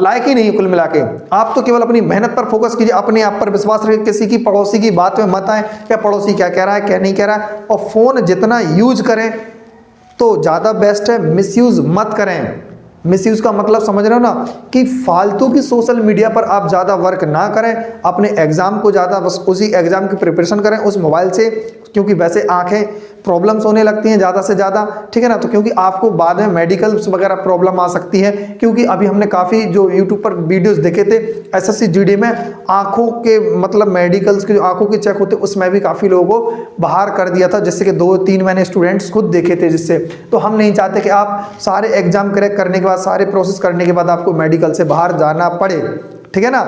लायक ही नहीं कुल मिला के। आप तो केवल अपनी मेहनत पर फोकस कीजिए, अपने आप पर विश्वास रखिए, किसी की पड़ोसी की बात में मत आए क्या पड़ोसी क्या कह रहा है क्या नहीं कह रहा है। और फोन जितना यूज करें तो ज़्यादा बेस्ट है, मिसयूज मत करें। मिसयूज का मतलब समझ रहे हो ना, कि फालतू की सोशल मीडिया पर आप ज़्यादा वर्क ना करें, अपने एग्जाम को ज़्यादा बस उसी एग्जाम की प्रिपरेशन करें उस मोबाइल से, क्योंकि वैसे आंखें प्रॉब्लम्स होने लगती हैं ज़्यादा से ज़्यादा, ठीक है ना। तो क्योंकि आपको बाद में मेडिकल्स वगैरह प्रॉब्लम आ सकती है, क्योंकि अभी हमने काफ़ी जो यूट्यूब पर वीडियोस देखे थे एसएससी जीडी में, आंखों के मतलब मेडिकल्स के जो आंखों के चेक होते उसमें भी काफ़ी लोगों को बाहर कर दिया था, जिससे कि 2-3 मैंने स्टूडेंट्स खुद देखे थे जिससे। तो हम नहीं चाहते कि आप सारे एग्जाम क्रैक करने के बाद, सारे प्रोसेस करने के बाद आपको मेडिकल से बाहर जाना पड़े, ठीक है ना।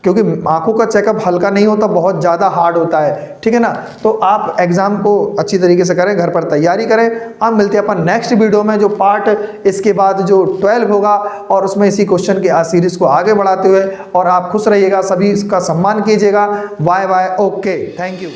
क्योंकि आंखों का चेकअप हल्का नहीं होता, बहुत ज़्यादा हार्ड होता है, ठीक है ना। तो आप एग्जाम को अच्छी तरीके से करें, घर पर तैयारी करें। अब मिलते हैं अपन नेक्स्ट वीडियो में, जो पार्ट इसके बाद जो 12 होगा, और उसमें इसी क्वेश्चन की सीरीज को आगे बढ़ाते हुए। और आप खुश रहिएगा, सभी इसका सम्मान कीजिएगा। Bye bye, okay, thank you.